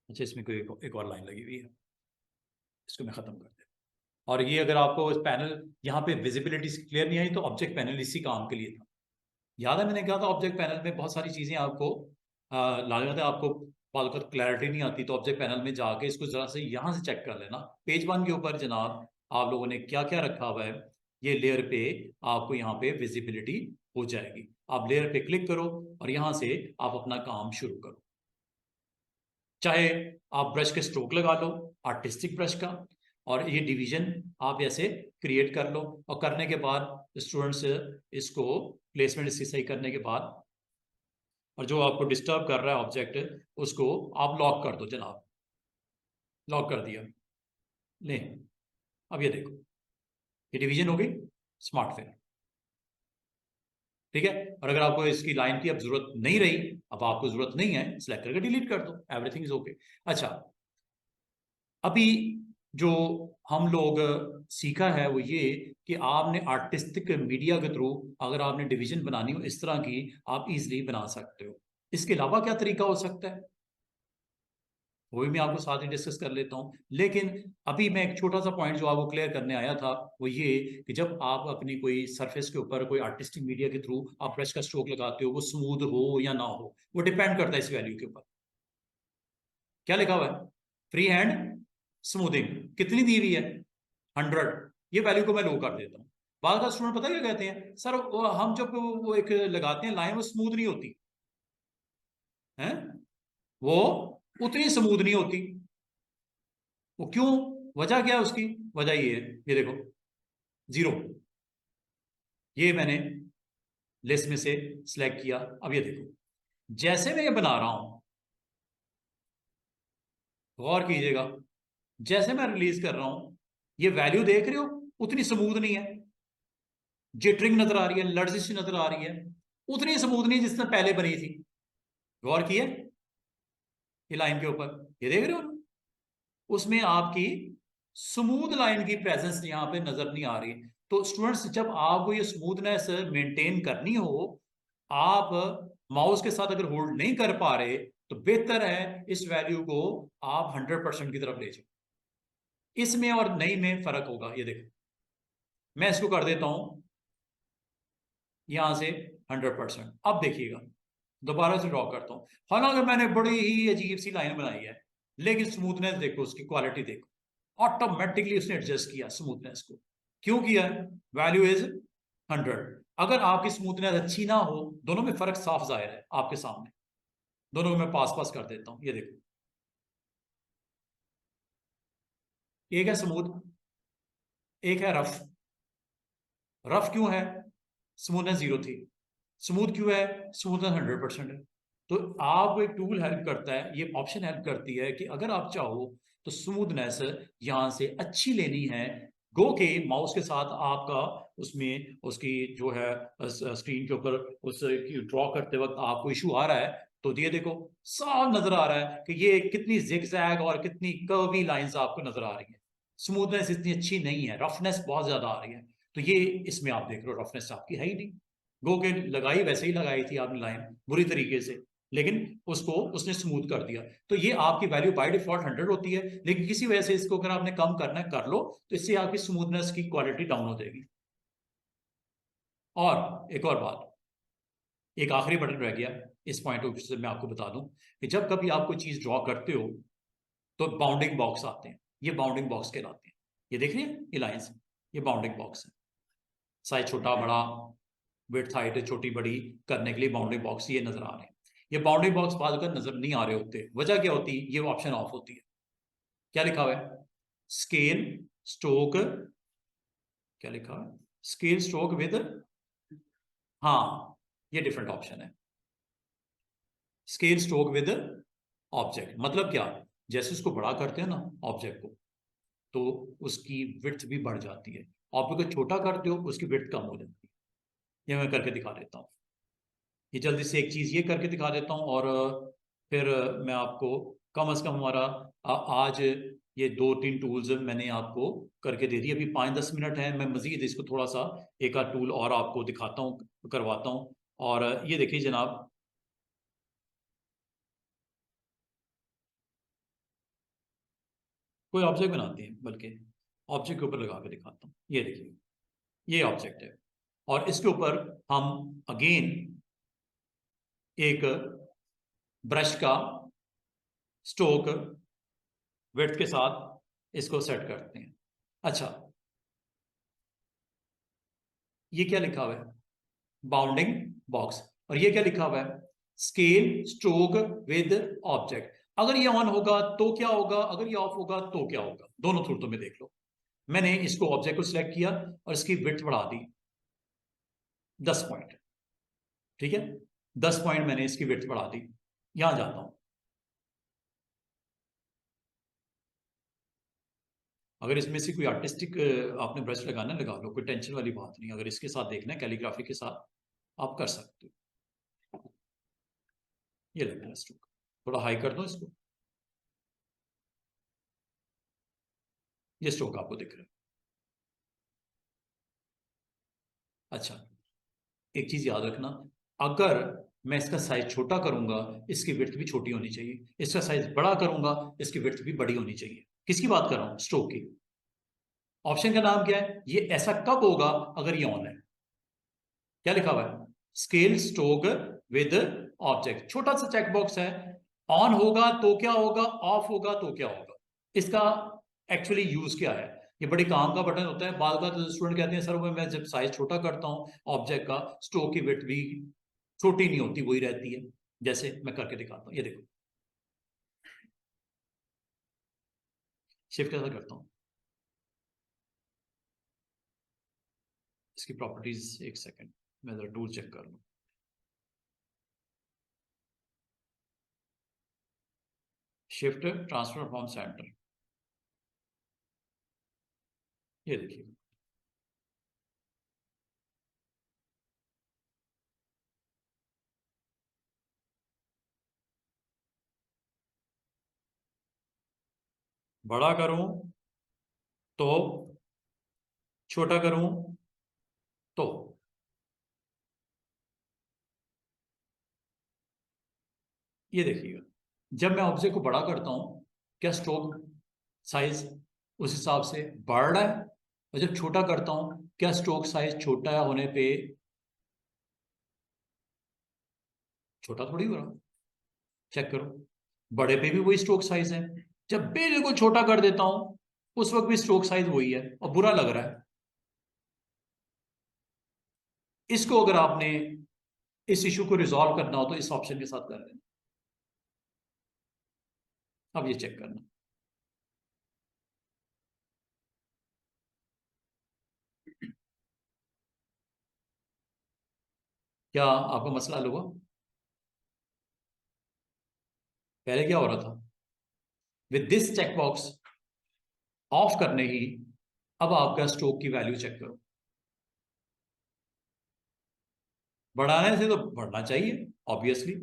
अच्छा, इसमें कोई एक और लाइन लगी हुई है, इसको मैं खत्म कर देता हूं। और ये अगर आपको इस पैनल यहाँ पे विजिबिलिटी क्लियर नहीं आई, तो ऑब्जेक्ट पैनल इसी काम के लिए था। याद है मैंने कहा था ऑब्जेक्ट पैनल में बहुत सारी चीजें आपको लाने होते हैं। आपको बालकत क्लैरिटी नहीं आती तो ऑब्जेक्ट पैनल में जाके इसको जरा से यहाँ से चेक कर लेना। पेज वन के ऊपर जनाब आप लोगों ने क्या क्या रखा हुआ है, ये लेयर पे आपको यहाँ पे विजिबिलिटी हो जाएगी। आप लेयर पे क्लिक करो और यहाँ से आप अपना काम शुरू करो। चाहे आप ब्रश के स्ट्रोक लगा लो, आर्टिस्टिक ब्रश का, और ये डिवीजन आप ऐसे क्रिएट कर लो, और करने के बाद स्टूडेंट्स इसको प्लेसमेंट इसकी सही करने के बाद, और जो आपको डिस्टर्ब कर रहा है ऑब्जेक्ट उसको आप लॉक कर दो जनाब। लॉक कर दिया, ले, अब ये देखो, ये डिवीजन हो गई स्मार्ट फेयर। ठीक है, और अगर आपको इसकी लाइन की अब जरूरत नहीं रही, अब आपको जरूरत नहीं है, सिलेक्ट करके डिलीट कर दो, एवरीथिंग इज ओके। अच्छा, अभी जो हम लोग सीखा है वो ये कि आपने आर्टिस्टिक मीडिया के थ्रू अगर आपने डिवीजन बनानी हो इस तरह की, आप इजीली बना सकते हो। इसके अलावा क्या तरीका हो सकता है? वो भी मैं आपको साथ ही डिस्कस कर लेता हूँ। लेकिन अभी मैं एक छोटा सा पॉइंट जो आपको क्लियर करने आया था वो ये कि जब आप अपनी कोई सरफेस के ऊपर कोई आर्टिस्टिक मीडिया के थ्रू आप ब्रश का स्ट्रोक लगाते हो, वो स्मूथ हो या ना हो, वो डिपेंड करता है इस वैल्यू के ऊपर। क्या लिखा हुआ है? फ्री हैंड स्मूथिंग कितनी दी हुई है? 100। ये वैल्यू को मैं लो कर देता हूँ। बाद का स्टूडेंट पता क्या कहते हैं, सर हम जब वो एक लगाते हैं लाइन, वो स्मूथ नहीं होती है, वो उतनी स्मूथ नहीं होती। वो क्यों? वजह क्या है उसकी? वजह ये है, ये देखो, जीरो। ये मैंने लिस्ट में से सिलेक्ट किया। अब ये देखो, जैसे मैं ये बना रहा हूं, गौर कीजिएगा, जैसे मैं रिलीज कर रहा हूं, ये वैल्यू देख रहे हो, उतनी स्मूथ नहीं है। जिटरिंग नजर आ रही है, लर्जिश नजर आ रही है, उतनी स्मूथ नहीं जिसने पहले बनी थी। गौर किए ये लाइन के ऊपर, ये देख रहे हो, उसमें आपकी स्मूथ लाइन की प्रेजेंस यहां पे नजर नहीं आ रही। तो स्टूडेंट्स, जब आपको ये स्मूथनेस मेंटेन करनी हो, आप माउस के साथ अगर होल्ड नहीं कर पा रहे, तो बेहतर है इस वैल्यू को आप 100% की तरफ ले जाओ। इसमें और नहीं में फर्क होगा। ये देखो, मैं इसको कर देता हूं यहां से 100%। अब देखिएगा, दोबारा से ड्रॉ करता हूं। हालांकि मैंने बड़ी ही अजीब सी लाइन बनाई है, लेकिन स्मूथनेस देखो, उसकी क्वालिटी देखो, ऑटोमेटिकली उसने एडजस्ट किया स्मूथनेस को। क्यों किया? Value is 100। अगर आपकी स्मूथनेस अच्छी ना हो, दोनों में फर्क साफ जाहिर है आपके सामने। दोनों में मैं पास पास कर देता हूं। ये देखो, एक है स्मूथ, एक है रफ। रफ क्यों है? स्मूथनेस जीरो थी। स्मूथ क्यों है? स्मूथनेस 100% है। तो आपको एक टूल हेल्प करता है, ये ऑप्शन हेल्प करती है कि अगर आप चाहो तो स्मूथनेस यहां से अच्छी लेनी है, गो के माउस के साथ आपका उसमें उसकी जो है स्क्रीन के ऊपर उस ड्रॉ करते वक्त आपको इशू आ रहा है, तो ये देखो, साफ नजर आ रहा है कि ये कितनी जिगजैग और कितनी कर्वी लाइंस आपको नजर आ रही है। स्मूथनेस इतनी अच्छी नहीं है, रफनेस बहुत ज्यादा आ रही है। तो ये इसमें आप देख रहे हो, रफनेस आपकी है ही नहीं। गो के लगाई वैसे ही लगाई थी आपने लाइन, बुरी तरीके से, लेकिन उसको उसने स्मूथ कर दिया। तो ये आपकी वैल्यू बाय डिफॉल्ट 100 होती है, लेकिन किसी वजह से इसको अगर आपने कम करना है कर लो, तो इससे आपकी स्मूथनेस की क्वालिटी डाउन हो जाएगी। और एक और बात, एक आखिरी बटन रह गया, इस पॉइंट ऑफ व्यू से मैं आपको बता दूं कि जब कभी आप कोई चीज ड्रॉ करते हो, तो बाउंडिंग बॉक्स आते हैं। ये बाउंडिंग बॉक्स कहलाते हैं। ये देख रहे हैं ये लाइंस, ये बाउंडिंग बॉक्स है। साइज छोटा बड़ा, विड्थ हाइट छोटी बड़ी करने के लिए बाउंडिंग बॉक्स ये नजर आ रहे हैं। ये बाउंडिंग बॉक्स बाद अगर नजर नहीं आ रहे होते, वजह क्या होती है? ये ऑप्शन ऑफ होती है। क्या लिखा हुआ है? स्केल स्ट्रोक, क्या लिखा हुआ है? स्केल स्ट्रोक विद, हाँ, ये डिफरेंट ऑप्शन है। स्केल स्ट्रोक विद ऑब्जेक्ट मतलब क्या? जैसे उसको बड़ा करते हैं ना ऑब्जेक्ट को, तो उसकी विड्थ भी बढ़ जाती है। ऑब्जेक्ट को छोटा करते हो, उसकी विड्थ कम हो जाती है। ये मैं करके दिखा देता हूँ। ये जल्दी से एक चीज ये करके दिखा देता हूँ, और फिर मैं आपको कम से कम हमारा आज ये 2-3 टूल्स मैंने आपको करके दे दी। अभी 5-10 मिनट है, मैं मजीद इसको थोड़ा सा एक आध टूल और आपको दिखाता हूँ, करवाता हूँ। और ये देखिए जनाब, कोई ऑब्जेक्ट बनाते हैं, बल्कि ऑब्जेक्ट के ऊपर लगा के दिखाता हूँ। ये देखिए, ये ऑब्जेक्ट है, और इसके ऊपर हम अगेन एक ब्रश का स्ट्रोक विड्थ के साथ इसको सेट करते हैं। अच्छा, ये क्या लिखा हुआ है? Bounding box. और ये क्या लिखा हुआ है? Scale stroke with object. अगर ये ऑन होगा तो क्या होगा, अगर ये ऑफ होगा तो क्या होगा? दोनों सूरतों में देख लो। मैंने इसको ऑब्जेक्ट को सिलेक्ट किया और इसकी विड्थ बढ़ा दी 10 पॉइंट। ठीक है, 10 पॉइंट मैंने इसकी विड्थ बढ़ा दी। यहां जाता हूं, अगर इसमें से कोई आर्टिस्टिक आपने ब्रश लगाना लगा लो, कोई टेंशन वाली बात नहीं। अगर इसके साथ देखना है कैलीग्राफी के साथ, आप कर सकते हो। ये लग रहा है स्ट्रोक, थोड़ा हाई कर दो इसको। ये स्ट्रोक आपको दिख रहा है। अच्छा, एक चीज याद रखना, अगर मैं इसका साइज छोटा करूंगा, इसकी विड्थ भी छोटी होनी चाहिए, इसका साइज बड़ा करूंगा, इसकी विड्थ भी बड़ी होनी चाहिए। किसकी बात कर रहा हूं? स्ट्रोक की। ऑप्शन का नाम क्या है? ये ऐसा कब होगा अगर ये ऑन है? क्या लिखा हुआ है? स्केल स्ट्रोक विद ऑब्जेक्ट, छोटा सा चेकबॉक्स है। ऑन होगा तो क्या होगा, ऑफ होगा तो क्या होगा। इसका एक्चुअली यूज क्या है? ये बड़ी काम का बटन होता है। बाद बार स्टूडेंट कहते हैं सर वो मैं जब साइज छोटा करता हूँ ऑब्जेक्ट का, स्ट्रोक की विड्थ भी छोटी नहीं होती, वही रहती है। जैसे मैं करके दिखाता हूँ, ये देखो, शिफ्ट कैसा करता हूँ, इसकी प्रॉपर्टीज, एक सेकंड मैं जरा टूल चेक कर लूँ। शिफ्ट ट्रांसफर फ्रॉम सेंटर, ये देखिए, बड़ा करूं तो, छोटा करूं तो, ये देखिएगा, जब मैं ऑब्जेक्ट को बड़ा करता हूं, क्या स्ट्रोक साइज उस हिसाब से बढ़ रहा है? और जब छोटा करता हूं, क्या स्ट्रोक साइज छोटा होने पे छोटा थोड़ी हो रहा? चेक करो, बड़े पे भी वही स्ट्रोक साइज है। जब बिल्कुल छोटा कर देता हूं, उस वक्त भी स्ट्रोक साइज वही है और बुरा लग रहा है। इसको अगर आपने इस इशू को रिजॉल्व करना हो तो इस ऑप्शन के साथ कर लेना। अब ये चेक करना, क्या आपका मसला हल हुआ? पहले क्या हो रहा था? विद दिस चेकबॉक्स ऑफ करने ही, अब आपका स्ट्रोक की वैल्यू चेक करो। बढ़ाने से तो बढ़ना चाहिए ऑब्वियसली,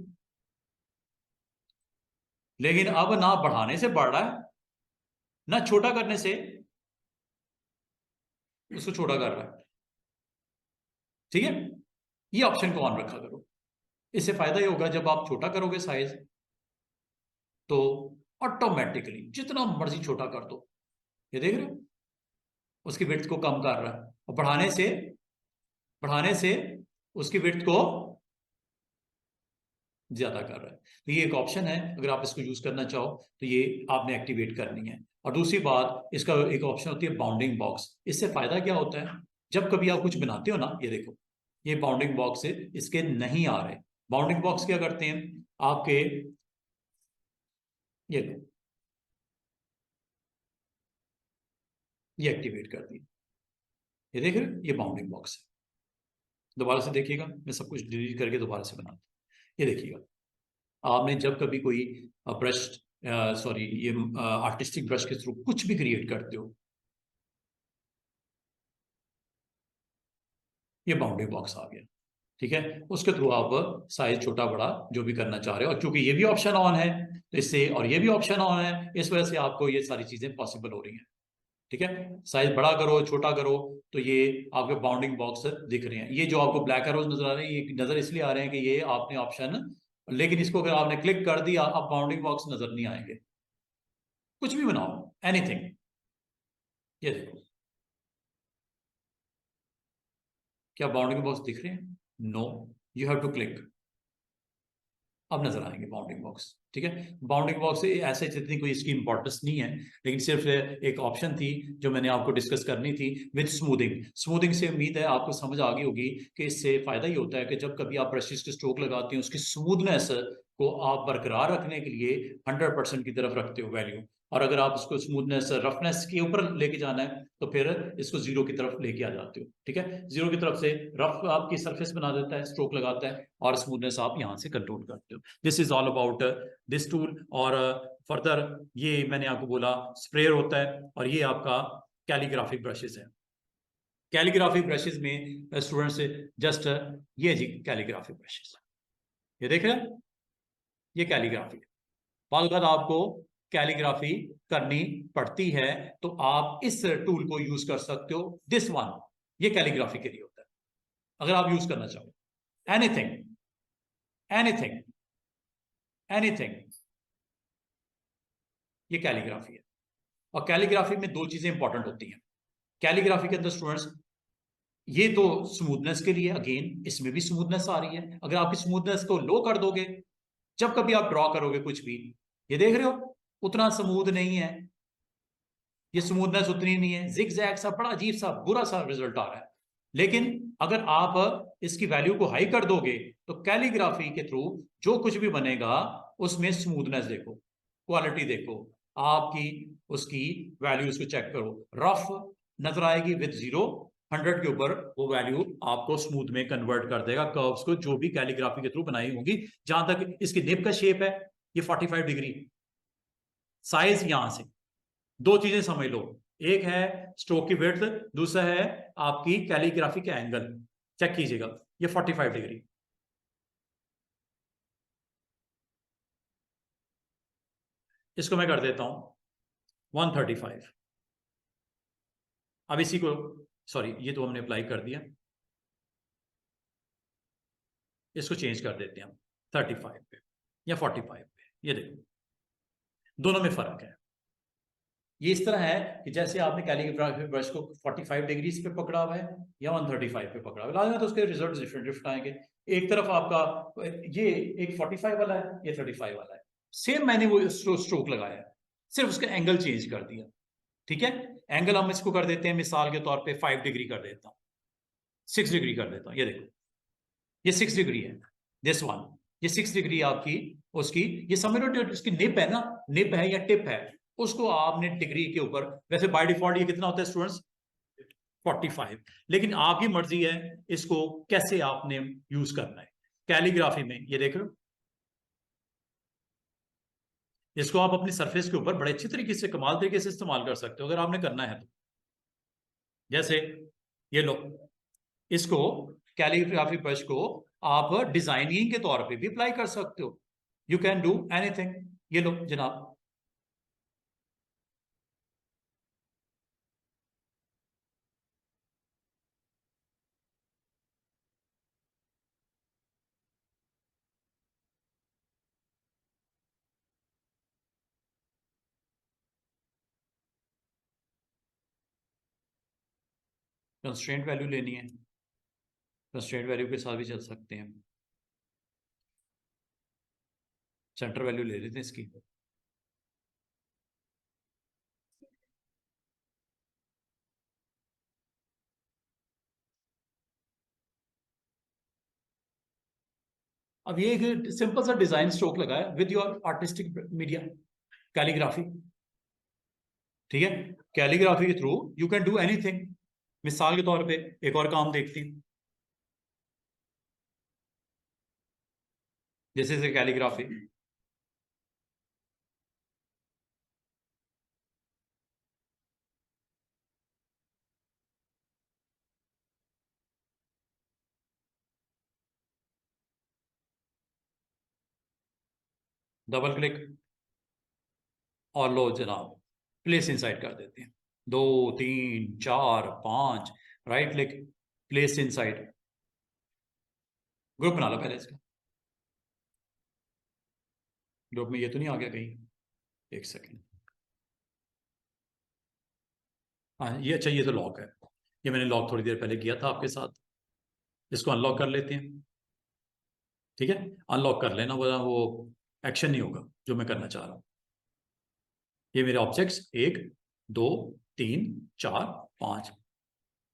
लेकिन अब ना बढ़ाने से बढ़ रहा है, ना छोटा करने से उसको छोटा कर रहा है। ठीक है, ये ऑप्शन को ऑन रखा करो। इससे फायदा ये होगा, जब आप छोटा करोगे साइज, तो ऑटोमेटिकली जितना मर्जी छोटा कर दो, ये देख रहे हो, उसकी विड्थ को कम कर रहा है। और बढ़ाने से उसकी विड्थ को ज्यादा कर रहा है। तो ये एक ऑप्शन है, अगर आप इसको यूज करना चाहो तो ये आपने एक्टिवेट करनी है। और दूसरी बात, इसका एक ऑप्शन होती है बाउंडिंग बॉक्स। इससे फायदा क्या होता है, जब कभी आप कुछ बनाते हो ना, ये देखो, ये बाउंडिंग बॉक्स है, इसके नहीं आ रहे। बाउंडिंग बॉक्स क्या करते हैं आपके, ये लो, ये एक्टिवेट कर दिए, ये देख रहे हो, ये बाउंडिंग बॉक्स है। दोबारा से देखिएगा, मैं सब कुछ डिलीट करके दोबारा से बनाता हूं। ये देखिएगा, आपने जब कभी कोई ब्रश, सॉरी, ये आर्टिस्टिक ब्रश के थ्रू कुछ भी क्रिएट करते हो, ये बाउंडिंग बॉक्स आ गया। ठीक है, उसके थ्रू आप साइज छोटा बड़ा जो भी करना चाह रहे हो, और चूंकि ये भी ऑप्शन ऑन है तो इससे, और ये भी ऑप्शन ऑन है, इस वजह से आपको ये सारी चीजें पॉसिबल हो रही हैं। ठीक है, साइज बड़ा करो छोटा करो, तो ये आपके बाउंडिंग बॉक्स दिख रहे हैं। ये जो आपको ब्लैक एरोज नजर आ रहे हैं, ये नजर इसलिए आ रहे हैं कि ये आपने ऑप्शन, लेकिन इसको अगर आपने क्लिक कर दिया, अब बाउंडिंग बॉक्स नजर नहीं आएंगे। कुछ भी बनाओ, एनीथिंग, ये देखो, क्या बाउंडिंग बॉक्स दिख रहे हैं? No, you have to click, अब नजर आएंगे बाउंडिंग बॉक्स। ठीक है, बाउंडिंग बॉक्स ऐसे जितनी कोई इसकी इंपॉर्टेंस नहीं है, लेकिन सिर्फ एक ऑप्शन थी जो मैंने आपको डिस्कस करनी थी। विद स्मूथिंग, स्मूथिंग से उम्मीद है आपको समझ आ गई होगी कि इससे फायदा ही होता है कि जब कभी आप ब्रशेस के स्ट्रोक लगाते हैं, उसकी स्मूथनेस को आप बरकरार रखने के लिए 100% की तरफ रखते हो वैल्यू। और अगर आप उसको स्मूथनेस रफनेस के ऊपर लेके जाना है, तो फिर इसको जीरो की तरफ लेके आ जाते हो। ठीक है, जीरो की तरफ से रफ आपकी सरफेस बना देता है, स्ट्रोक लगाता है, और स्मूथनेस आप यहां से कंट्रोल करते हो। This is all about this tool. और फर्दर ये मैंने आपको बोला स्प्रेयर होता है, और ये आपका कैलीग्राफिक ब्रशेस है। कैलीग्राफिक ब्रशेस में स्टूडेंट से जस्ट ये जी कैलीग्राफिक ब्रशेस, ये देख रहे हैं, ये कैलीग्राफी। बाद आपको कैलीग्राफी करनी पड़ती है, तो आप इस टूल को यूज कर सकते हो, दिस वन, ये कैलीग्राफी के लिए होता है, अगर आप यूज करना चाहो एनीथिंग। एनीथिंग एनीथिंग, ये कैलीग्राफी है। और कैलीग्राफी में दो चीजें इंपॉर्टेंट होती हैं कैलीग्राफी के अंदर स्टूडेंट्स। ये तो स्मूथनेस के लिए, अगेन इसमें भी स्मूथनेस आ रही है। अगर आपकी स्मूथनेस को लो कर दोगे, जब कभी आप ड्रॉ करोगे कुछ भी, ये देख रहे हो उतना स्मूथ नहीं है, ये स्मूथनेस उतनी नहीं है, जिग जैग सा, बड़ा अजीब सा, बुरा सा रिजल्ट आ रहा है। लेकिन अगर आप इसकी वैल्यू को हाई कर दोगे तो कैलीग्राफी के थ्रू जो कुछ भी बनेगा उसमें स्मूथनेस देखो, क्वालिटी देखो, आपकी उसकी वैल्यूज को चेक करो, रफ नजर आएगी विद 0, 100 के ऊपर वो वैल्यू आपको स्मूथ में कन्वर्ट कर देगा कर्व्स को, जो भी कैलीग्राफी के थ्रू बनाई होंगी। जहां तक इसकी निब का शेप है, ये 45 डिग्री साइज, यहां से दो चीजें समझ लो, एक है स्ट्रोक की विड्थ, दूसरा है आपकी कैलीग्राफी के एंगल। चेक कीजिएगा, ये 45 डिग्री। इसको मैं कर देता हूं 135। अब इसी को, सॉरी ये तो हमने अप्लाई कर दिया, इसको चेंज कर देते हैं हम 35 पे या 45 पे। ये देखो दोनों में फर्क है। ये इस तरह है कि जैसे आपने कैलीग्राफी ब्रश को 45 डिग्रीज पे पकड़ा हुआ है या 135 पे पकड़ा हुआ है, लाजमी तो उसके रिजल्ट डिफरेंट डिफरेंट आएंगे। एक तरफ आपका ये एक 45 वाला है, ये 35 वाला है, सेम मैंने वो स्ट्रोक लगाया है, सिर्फ उसका एंगल चेंज कर दिया। ठीक है, एंगल हम इसको कर देते हैं मिसाल के तौर पे 5 डिग्री कर देता हूँ, 6 डिग्री कर देता हूँ। ये देखो ये 6 डिग्री है, दिस वन, ये 6 डिग्री आपकी उसकी, ये समझ लो उसकी निप है ना, निप है या टिप है, उसको आपने डिग्री के ऊपर, वैसे बाय डिफॉल्ट ये कितना होता है स्टूडेंट्स 45, लेकिन आपकी मर्जी है इसको कैसे आपने यूज करना है। कैलीग्राफी में ये देख लो, इसको आप अपनी सरफेस के ऊपर बड़े अच्छी तरीके से, कमाल तरीके से इस्तेमाल कर सकते हो अगर आपने करना है तो। जैसे ये लो, इसको कैलीग्राफी ब्रश को आप डिजाइनिंग के तौर पे भी अप्लाई कर सकते हो, यू कैन डू एनीथिंग। ये लो जनाब, कंस्ट्रेंट वैल्यू लेनी है, कंस्ट्रेंट वैल्यू के साथ भी चल सकते हैं, सेंटर वैल्यू ले लेते हैं इसकी। अब ये एक सिंपल सा डिजाइन स्ट्रोक लगाया with your artistic media calligraphy. ठीक है, कैलीग्राफी के through you can do anything. मिसाल के तौर पे एक और काम देखती हूँ, जैसे कैलीग्राफी, डबल क्लिक और लो जनाब, प्लेस इनसाइड कर देते हैं, 2 3 4 5, right click, place inside, group बना लो पहले इसका। ग्रुप में ये तो नहीं आ गया कहीं, एक सेकेंड, हाँ ये अच्छा, ये तो लॉक है, ये मैंने लॉक थोड़ी देर पहले किया था आपके साथ। इसको अनलॉक कर लेते हैं। ठीक है, अनलॉक कर लेना, वो एक्शन नहीं होगा जो मैं करना चाह रहा हूँ। ये मेरे ऑब्जेक्ट्स 1 2 3 4 5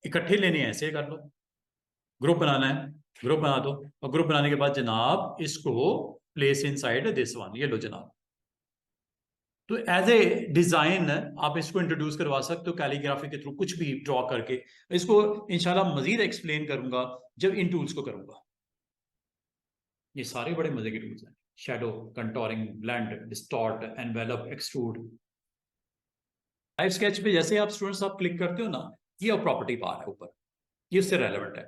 इकट्ठे लेने हैं, ऐसे कर लो। ग्रुप बनाना है, ग्रुप बना दो, और ग्रुप बनाने के बाद जनाब इसको प्लेस इनसाइड दिस वन, ये लो जनाब। तो एज ए डिजाइन आप इसको इंट्रोड्यूस करवा सकते हो कैलीग्राफी के थ्रू, कुछ भी ड्रॉ करके। इसको इंशाल्लाह मजीद एक्सप्लेन करूंगा जब इन टूल्स को करूंगा। ये सारे बड़े मजे के टूल्स हैं, shadow, contouring, blend, distort, envelope, extrude. Live sketch पे जैसे आप स्टूडेंट्स आप क्लिक करते हो ना, ये प्रॉपर्टी बार है ऊपर, ये उससे रेलेवेंट है।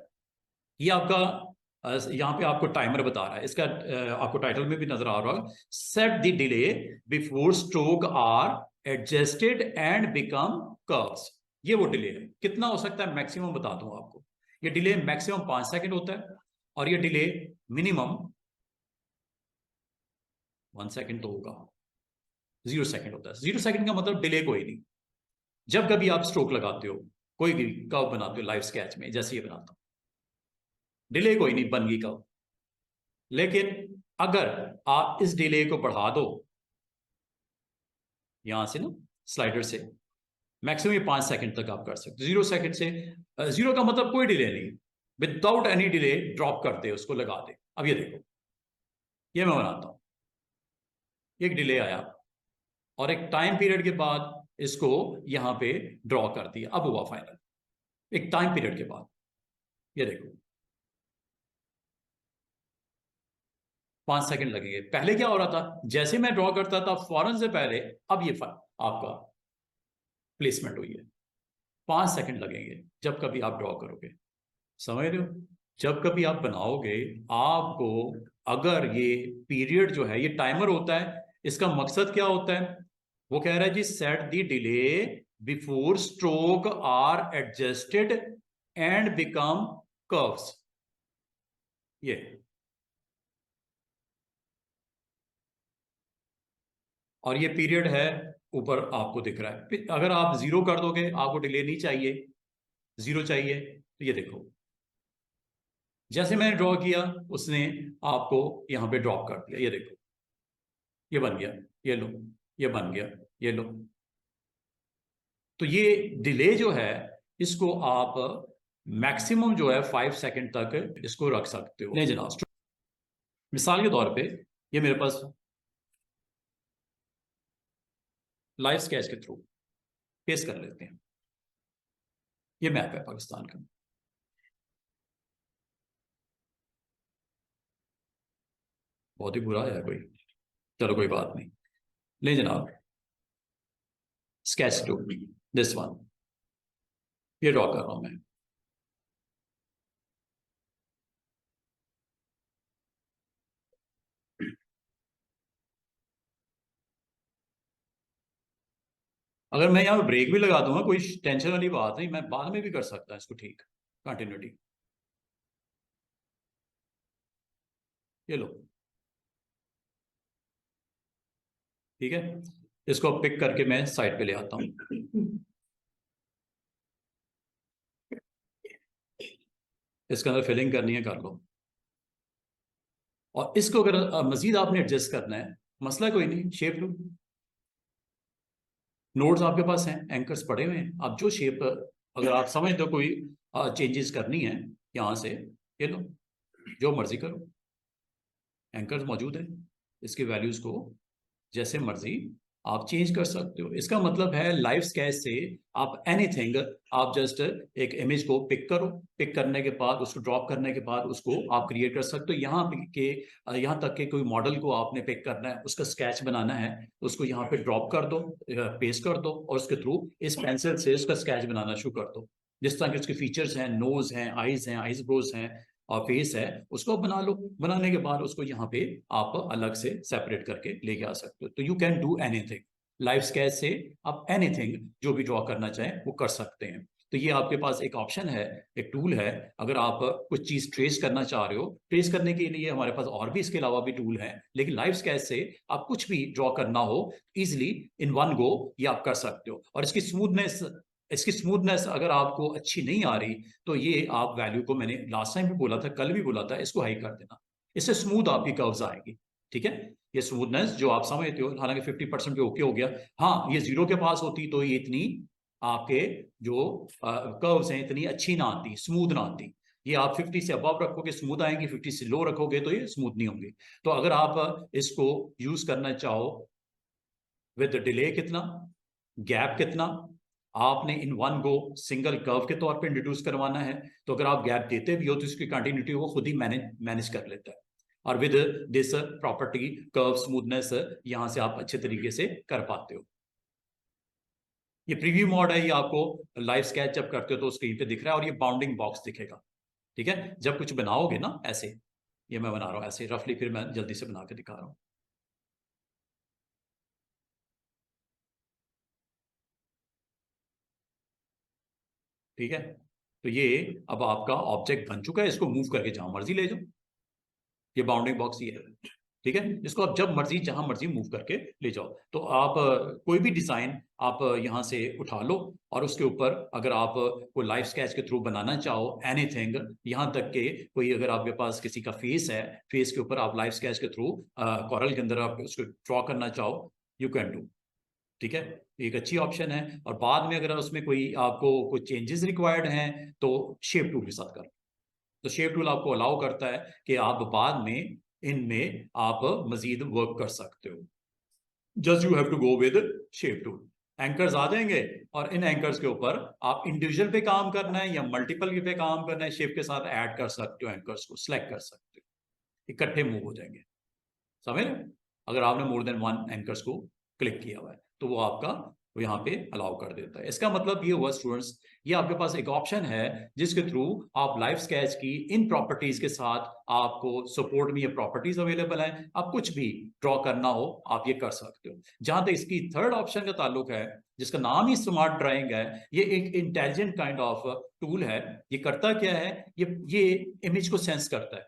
ये आपका यहाँ पे आपको टाइमर बता रहा है, इसका आपको टाइटल में भी नजर आ रहा है, set the delay before stroke are adjusted and become curves. ये वो डिले है, कितना हो सकता है मैक्सिमम बता दूं आपको। ये डिले मैक्सिमम 5 सेकंड होता है, और ये डिले मिनिमम 1 सेकंड तो होगा, 0 सेकंड होता है। 0 सेकंड का मतलब डिले कोई नहीं। जब कभी आप स्ट्रोक लगाते हो, कोई भी कर्व बनाते हो लाइव स्केच में, जैसे ये बनाता हूं, डिले कोई नहीं, बन गई कर्व। लेकिन अगर आप इस डिले को बढ़ा दो, यहां से ना स्लाइडर से, मैक्सिमम ये 5 सेकंड तक आप कर सकते हो। 0 सेकंड से, 0 का मतलब कोई डिले नहीं, विदाउट एनी डिले ड्रॉप कर दे, उसको लगा दे। अब ये देखो, ये मैं बनाता हूं, एक डिले आया और एक टाइम पीरियड के बाद इसको यहां पे ड्रॉ कर दिया, अब हुआ फाइनल एक टाइम पीरियड के बाद। ये देखो 5 सेकंड लगेंगे। पहले क्या हो रहा था, जैसे मैं ड्रॉ करता था फौरन से पहले, अब ये आपका प्लेसमेंट हुई है। 5 सेकंड लगेंगे जब कभी आप ड्रॉ करोगे, समझ रहे हो? जब कभी आप बनाओगे, आपको अगर ये पीरियड जो है, ये टाइमर होता है, इसका मकसद क्या होता है? वो कह रहा है जी, set the delay before stroke are adjusted and become curves. ये और ये पीरियड है, ऊपर आपको दिख रहा है। अगर आप 0 कर दोगे, आपको डिले नहीं चाहिए, 0 चाहिए, तो ये देखो जैसे मैंने ड्रॉ किया, उसने आपको यहां पे ड्रॉप कर दिया। ये देखो, ये बन गया, ये लो, ये बन गया, ये लो। तो ये डिले जो है, इसको आप मैक्सिमम जो है 5 सेकंड तक इसको रख सकते हो। नहीं जनाब, मिसाल के तौर पे ये मेरे पास लाइव स्केच के थ्रू पेश कर लेते हैं। ये मैप है पाकिस्तान का। बहुत ही बुरा है कोई, चलो कोई बात नहीं। ले जनाब, स्केच टू, दिस वन, ये ड्रॉ कर रहा हूं मैं। अगर मैं यहाँ ब्रेक भी लगा दूंगा, कोई टेंशन वाली बात नहीं, मैं बाद में भी कर सकता इसको ठीक, कंटिन्यूटी। ये लो, ठीक है। इसको पिक करके मैं साइड पे ले आता हूं। इसके अंदर फिलिंग करनी है, कर लो। और इसको अगर मजीद आपने एडजस्ट करना है, मसला कोई नहीं, शेप लो। नोड्स आपके पास हैं, एंकर्स पड़े हुए हैं, आप जो शेप, अगर आप समझते हो कोई चेंजेस करनी है यहां से, ये लो, जो मर्जी करो, एंकर्स मौजूद है, इसकी वैल्यूज को जैसे मर्जी आप चेंज कर सकते हो। इसका मतलब है लाइव स्केच से आप एनीथिंग, आप जस्ट एक इमेज को पिक करो, पिक करने के बाद उसको ड्रॉप करने के बाद उसको आप क्रिएट कर सकते हो। यहाँ तक के कोई मॉडल को आपने पिक करना है, उसका स्केच बनाना है, तो उसको यहाँ पे ड्रॉप कर दो, पेस्ट कर दो, और उसके थ्रू इस पेंसिल से उसका स्केच बनाना शुरू कर दो। जिस तरह के उसके फीचर्स हैं, नोज हैं, आईज ब्रोज हैं और फेस है, उसको बना लो। बनाने के बाद उसको यहाँ पे आप अलग से सेपरेट करके लेके आ सकते हो। तो you can do anything live sketch से, आप एनीथिंग जो भी ड्रॉ करना चाहें वो कर सकते हैं। तो ये आपके पास एक ऑप्शन है, एक टूल है। अगर आप कुछ चीज ट्रेस करना चाह रहे हो, ट्रेस करने के लिए हमारे पास और भी इसके अलावा भी टूल हैं, लेकिन लाइव स्केच से आप कुछ भी ड्रॉ करना हो, इजिली इन वन गो ये आप कर सकते हो। और इसकी स्मूथनेस अगर आपको अच्छी नहीं आ रही, तो ये आप वैल्यू को, मैंने लास्ट टाइम भी बोला था, कल भी बोला था, इसको हाई कर देना। इससे स्मूथ आपकी कर्व्स आएगी, ठीक है। ये स्मूथनेस जो आप समझते हो, हालांकि 50% पे ओके हो गया। हाँ, ये 0 के पास होती तो ये इतनी आपके जो कर्व्स हैं इतनी अच्छी ना आती, स्मूथ ना आती। ये आप 50 से अबव रखोगे स्मूथ आएंगी, 50 से लो रखोगे तो ये स्मूथ नहीं होंगे। तो अगर आप इसको यूज करना चाहो विद डिले कितना, गैप कितना, आपने in one go single curve के तौर पे इंट्रोड्यूस करवाना है, तो अगर आप गैप देते भी हो तो इसकी कंटिन्यूटी वो खुद ही मैनेज कर लेता है। और with this property curve smoothness, यहां से आप अच्छे तरीके से कर पाते हो। ये प्रीव्यू मोड है, ये आपको लाइव स्केच जब करते हो तो स्क्रीन पे दिख रहा है, और ये बाउंडिंग बॉक्स दिखेगा, ठीक है। जब कुछ बनाओगे ना ऐसे, ये मैं बना रहा हूं ऐसे रफली, फिर मैं जल्दी से बना के दिखा रहा हूं, ठीक है। तो ये अब आपका ऑब्जेक्ट बन चुका है, इसको मूव करके जहां मर्जी ले जाओ। ये बाउंडिंग बॉक्स ये है, ठीक है, इसको आप जब मर्जी जहां मर्जी मूव करके ले जाओ। तो आप कोई भी डिजाइन आप यहां से उठा लो और उसके ऊपर अगर आप कोई लाइव स्केच के थ्रू बनाना चाहो एनीथिंग, यहां तक के कोई अगर आपके पास किसी का फेस है, फेस के ऊपर आप लाइव स्केच के थ्रू कॉरल के अंदर आप उसको ड्रॉ करना चाहो, यू कैन डू। ठीक है, एक अच्छी ऑप्शन है। और बाद में अगर उसमें कोई आपको कोई चेंजेस रिक्वायर्ड हैं तो शेप टूल के साथ करो। तो शेप टूल आपको अलाउ करता है कि आप बाद में इनमें आप मजीद वर्क कर सकते हो। Just you have to go with shape tool. Anchors आ जाएंगे और इन एंकर्स के ऊपर आप इंडिविजुअल पे काम करना है या मल्टीपल पे काम करना है, शेप के साथ ऐड कर सकते हो, एंकर्स को सिलेक्ट कर सकते हो, इकट्ठे मूव हो जाएंगे। समझ रहे? अगर आपने मोर देन वन एंकर्स को क्लिक किया हुआ है तो वो आपका वो यहाँ पे अलाउ कर देता है। इसका मतलब ये हुआ स्टूडेंट्स, ये आपके पास एक ऑप्शन है जिसके थ्रू आप लाइव स्केच की इन प्रॉपर्टीज के साथ, आपको सपोर्ट में ये प्रॉपर्टीज अवेलेबल है, आप कुछ भी ड्रॉ करना हो आप ये कर सकते हो। जहां तक इसकी थर्ड ऑप्शन का ताल्लुक है, जिसका नाम ही स्मार्ट ड्राइंग है, ये एक इंटेलिजेंट काइंड ऑफ टूल है। ये करता क्या है, ये इमेज को सेंस करता है।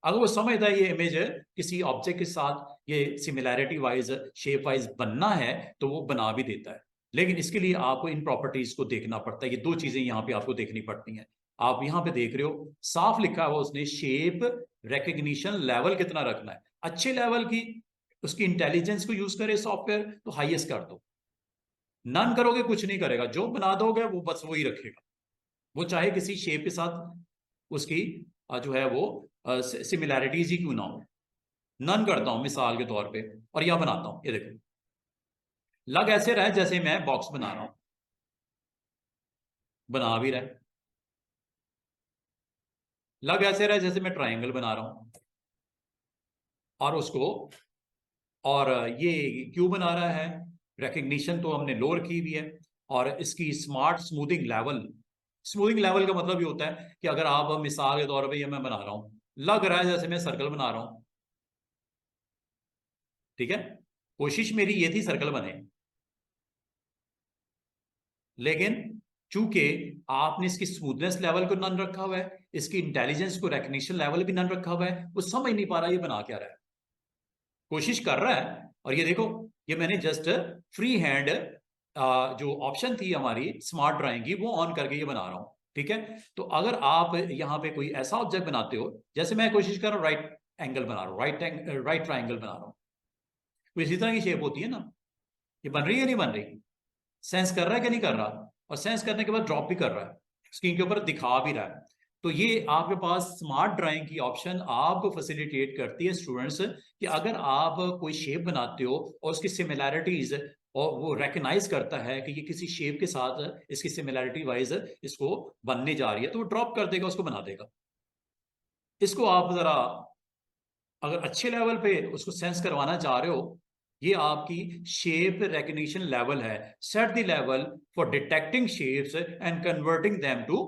अगर वो समझता है ये इमेज किसी ऑब्जेक्ट के साथ ये सिमिलैरिटी वाइज शेप वाइज बनना है तो वो बना भी देता है। लेकिन इसके लिए आपको इन प्रॉपर्टीज को देखना पड़ता है। ये दो चीजें यहाँ पे आपको देखनी पड़ती हैं। आप यहाँ पे देख रहे हो साफ लिखा हुआ उसने, शेप रिकग्निशन लेवल कितना रखना है। अच्छे लेवल की उसकी इंटेलिजेंस को यूज करे सॉफ्टवेयर तो हाईएस्ट कर दो। नन करोगे कुछ नहीं करेगा, जो बना दोगे वो बस वही रखेगा। वो चाहे किसी शेप के साथ उसकी जो है वो सिमिलैरिटीज ही क्यों ना हो। नन करता हूं मिसाल के तौर पे और यह बनाता हूं, ये देखो लग ऐसे रहा है जैसे मैं बॉक्स बना रहा हूं, बना भी रहा है। लग ऐसे रहा है जैसे मैं ट्राइंगल बना रहा हूं और उसको, और ये क्यों बना रहा है, रिकग्निशन तो हमने लोअर की हुई है। और इसकी smart smoothing level, smoothing level का मतलब ये होता है कि अगर आप मिसाल के तौर पे ये मैं बना रहा हूं, लग रहा है जैसे मैं सर्कल बना रहा हूं। ठीक है, कोशिश मेरी ये थी सर्कल बने, लेकिन चूंकि आपने इसकी स्मूथनेस लेवल को नन रखा हुआ है, इसकी इंटेलिजेंस को रिकग्निशन लेवल भी नन रखा हुआ है, वो समझ नहीं पा रहा ये बना क्या रहा है। कोशिश कर रहा है और ये देखो, ये मैंने जस्ट फ्री हैंड जो ऑप्शन थी हमारी स्मार्ट ड्राइंग की वो ऑन करके ये बना रहा हूं। ठीक है, तो अगर आप यहाँ पे कोई ऐसा ऑब्जेक्ट बनाते हो, जैसे मैं कोशिश कर रहा हूँ राइट एंगल बना रहा हूँ, राइट ट्राइंगल बना रहा हूँ, तो इसी तरह की शेप होती है ना, ये बन रही है नहीं बन रही, सेंस कर रहा है कि नहीं कर रहा, और सेंस करने के बाद ड्रॉप भी कर रहा है, स्क्रीन के ऊपर दिखा भी रहा है। तो ये आपके पास स्मार्ट ड्राइंग की ऑप्शन आपको फैसिलिटेट करती है स्टूडेंट्स, कि अगर आप कोई शेप बनाते हो और उसकी सिमिलैरिटीज और वो रिकग्नाइज करता है कि ये किसी शेप के साथ इसकी सिमिलैरिटी वाइज इसको बनने जा रही है, तो वो ड्रॉप कर देगा, उसको बना देगा। इसको आप जरा अगर अच्छे लेवल पे उसको सेंस करवाना चाह रहे हो, ये आपकी शेप रिकग्निशन लेवल है। Set the level for detecting shapes and converting them to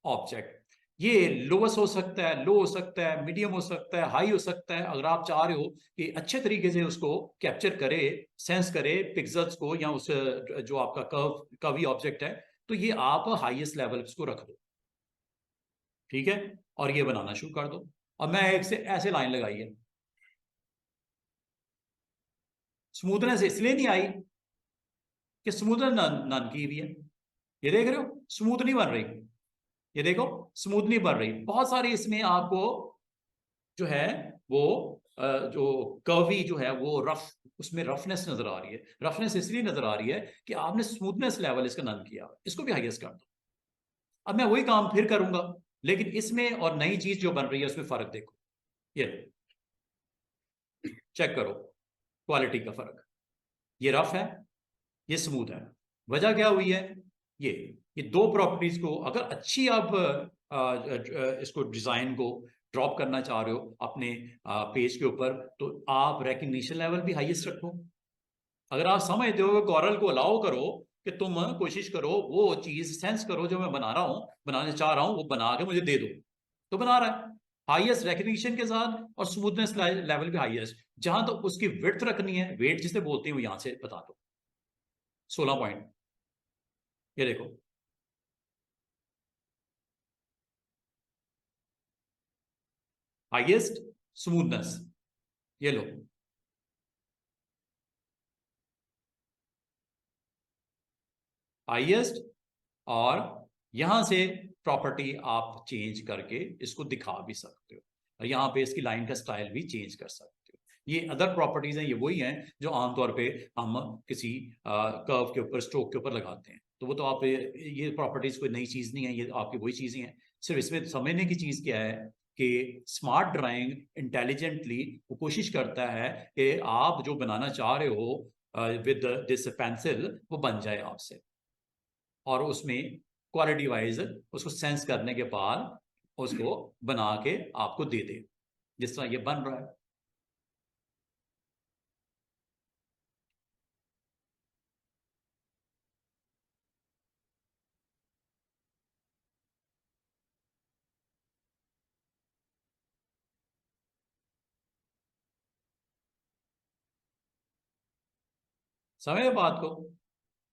object. ये लोएस्ट हो सकता है, लो हो सकता है, मीडियम हो सकता है, हाई हो सकता है। अगर आप चाह रहे हो कि अच्छे तरीके से उसको कैप्चर करे, सेंस करे पिक्सल्स को, या उस जो आपका कवी ऑब्जेक्ट है, तो ये आप हाईएस्ट लेवल उसको रख दो। ठीक है, और ये बनाना शुरू कर दो। और मैं एक से ऐसे लाइन लगाई है, स्मूथनेस इसलिए नहीं आई कि स्मूथनेस नन की भी है। ये देख रहे हो स्मूथ नहीं बन रही, ये देखो स्मूथ नहीं बन रही। बहुत सारी इसमें आपको जो है वो जो कर्वी जो है वो रफ, उसमें रफनेस नजर आ रही है। रफनेस इसलिए नजर आ रही है कि आपने स्मूथनेस लेवल इसका नन किया, इसको भी हाईएस्ट कर दो। अब मैं वही काम फिर करूंगा, लेकिन इसमें और नई चीज जो बन रही है उसमें फर्क देखो। ये चेक करो क्वालिटी का फर्क, ये रफ है, ये स्मूथ है। वजह क्या हुई है, ये ये दो प्रॉपर्टीज को अगर अच्छी आप इसको डिजाइन को ड्रॉप करना चाह रहे हो अपने पेज के ऊपर, तो आप रिकग्निशन लेवल भी हाईएस्ट रखो। अगर आप समझते हो कॉरल को अलाउ करो कि तुम कोशिश करो वो चीज सेंस करो जो मैं बना रहा हूं, बनाने चाह रहा हूं, वो बना के मुझे दे दो, तो बना रहा है हाईएस्ट रिकग्निशन के साथ और स्मूथनेस लेवल भी हाईएस्ट। जहां तो उसकी विड्थ रखनी है, वेट जिसे बोलते हैं, वो यहां से बता दो 16 पॉइंट। ये देखो हाईएस्ट स्मूथनेस, ये लो, हाईएस्ट, और यहां से प्रॉपर्टी आप चेंज करके इसको दिखा भी सकते हो, और यहाँ पे इसकी लाइन का स्टाइल भी चेंज कर सकते हो। ये अदर प्रॉपर्टीज हैं, ये वही हैं जो आमतौर पे हम किसी कर्व के ऊपर, स्ट्रोक के ऊपर लगाते हैं। तो वो तो आप ये प्रॉपर्टीज कोई नई चीज नहीं है, ये आपकी वही चीजें हैं। सिर्फ इसमें समझने की चीज क्या है कि स्मार्ट ड्राइंग इंटेलिजेंटली वो कोशिश करता है कि आप जो बनाना चाह रहे हो विद दिस पेंसिल वो बन जाए आपसे, और उसमें क्वालिटी वाइज उसको सेंस करने के बाद उसको बना के आपको दे दे, जिस तरह ये बन रहा है। समझे बात को?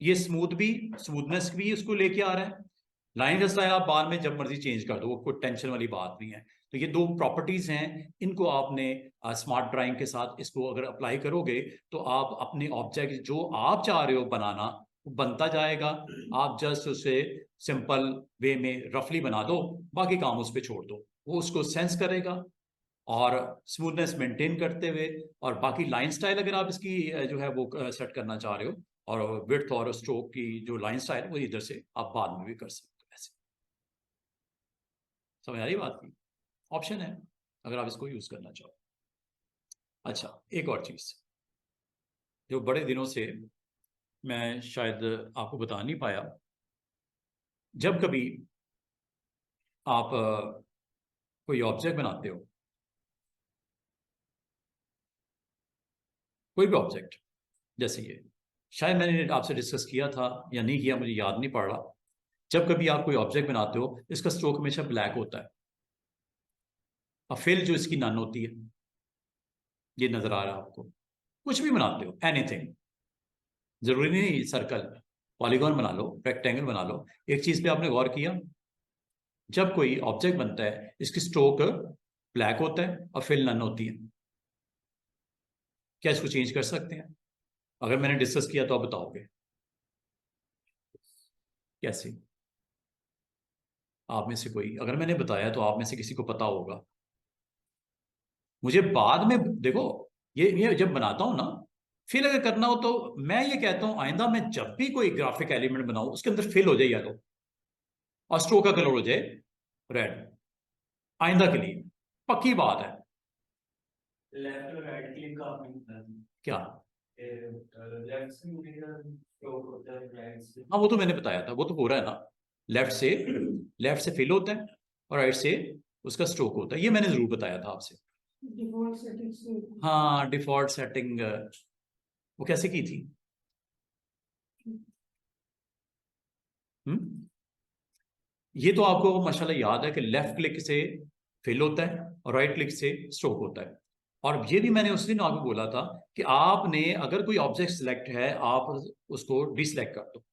ये स्मूथनेस भी उसको लेके आ रहा है। लाइन का स्टाइल आप बाद में जब मर्जी चेंज कर दो, वो कोई टेंशन वाली बात नहीं है। तो ये दो प्रॉपर्टीज हैं, इनको आपने स्मार्ट ड्राइंग के साथ इसको अगर अप्लाई करोगे तो आप अपने ऑब्जेक्ट जो आप चाह रहे हो बनाना वो बनता जाएगा। आप जस्ट उसे सिंपल वे में रफली बना दो, बाकी काम उस पर छोड़ दो, वो उसको सेंस करेगा, और स्मूथनेस मेंटेन करते हुए। और बाकी लाइन स्टाइल अगर आप इसकी जो है वो सेट करना चाह रहे हो, और विड्थ और स्ट्रोक की जो लाइन स्टाइल वो इधर से आप बाद में भी कर सकते हो। ऐसे समझ आ रही बात की? ऑप्शन है अगर आप इसको यूज करना चाहो। अच्छा, एक और चीज जो बड़े दिनों से मैं शायद आपको बता नहीं पाया, जब कभी आप कोई ऑब्जेक्ट बनाते हो, कोई भी ऑब्जेक्ट, जैसे ये शायद मैंने आपसे डिस्कस किया था या नहीं किया, मुझे याद नहीं पड़ रहा। जब कभी आप कोई ऑब्जेक्ट बनाते हो, इसका स्ट्रोक हमेशा ब्लैक होता है, और फिल जो इसकी नन होती है, ये नजर आ रहा है आपको। कुछ भी बनाते हो, एनीथिंग, जरूरी नहीं सर्कल, पॉलीगॉन बना लो, रेक्टेंगल बना लो। एक चीज पे आपने गौर किया, जब कोई ऑब्जेक्ट बनता है इसकी स्ट्रोक ब्लैक होता है और फिल नन होती है। क्या इसको चेंज कर सकते हैं? अगर मैंने डिस्कस किया तो आप बताओगे कैसे? आप में से कोई, अगर मैंने बताया तो आप में से किसी को पता होगा। मुझे बाद में देखो, ये जब बनाता हूं ना, फिल अगर करना हो तो मैं ये कहता हूं आइंदा मैं जब भी कोई ग्राफिक एलिमेंट बनाऊं उसके अंदर फिल हो जाए येलो, और स्ट्रोक का कलर हो जाए रेड, आइंदा के लिए पक्की बात है। लेफ्ट और राइट क्लिक का आपने बता दिया। क्या? लेफ्ट से मुझे स्ट्रोक होता है, राइट से हाँ वो तो मैंने बताया था, वो तो हो रहा है ना। लेफ्ट से फिल होता है और राइट से उसका स्ट्रोक होता है, ये मैंने जरूर बताया था आपसे। डिफॉल्ट सेटिंग्स से। हाँ, डिफॉल्ट सेटिंग वो कैसे की थी? हम्म, ये तो आपको माशाल्लाह याद है कि लेफ्ट क्लिक से फिल होता है और राइट क्लिक से स्ट्रोक होता है। और ये भी मैंने उस दिन आपको बोला था कि आपने अगर कोई ऑब्जेक्ट सिलेक्ट है, आप उसको डिसलेक्ट कर दो,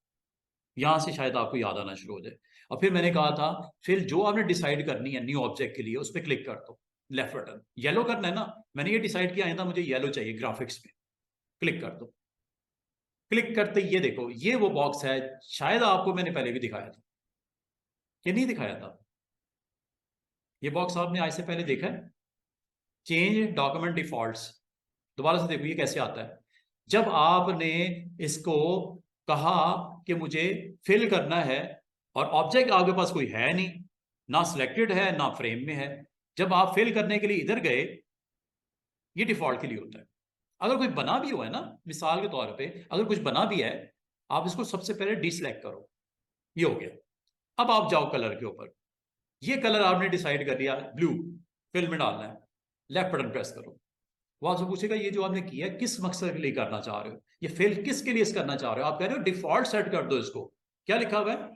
यहां से शायद आपको याद आना शुरू हो जाए। और फिर मैंने कहा था, फिर जो आपने डिसाइड करनी है न्यू ऑब्जेक्ट के लिए उस पर क्लिक कर दो, लेफ्ट बटन येलो करना है ना, मैंने ये डिसाइड किया था मुझे येलो चाहिए ग्राफिक्स में, क्लिक कर दो। क्लिक करते ये देखो, ये वो बॉक्स है, शायद आपको मैंने पहले भी दिखाया था, ये नहीं दिखाया था? ये बॉक्स आपने आज से पहले देखा है? चेंज डॉक्यूमेंट डिफॉल्ट्स, दोबारा से देखो ये कैसे आता है। जब आपने इसको कहा कि मुझे फिल करना है, और ऑब्जेक्ट आपके पास कोई है नहीं, ना सिलेक्टेड है ना फ्रेम में है, जब आप फिल करने के लिए इधर गए, ये डिफॉल्ट के लिए होता है। अगर कोई बना भी हुआ है ना, मिसाल के तौर पे अगर कुछ बना भी है, आप इसको सबसे पहले डिसलेक्ट करो, ये हो गया। अब आप जाओ कलर के ऊपर, ये कलर आपने डिसाइड कर लिया ब्लू, फिल में डालना है, लेफ्ट बटन प्रेस करो। वो आपसे पूछेगा ये जो आपने किया किस मकसद के लिए करना चाह रहे हो, ये फेल किसके लिए करना चाह रहे हो? आप कह रहे हो डिफॉल्ट सेट कर दो इसको। क्या लिखा हुआ है?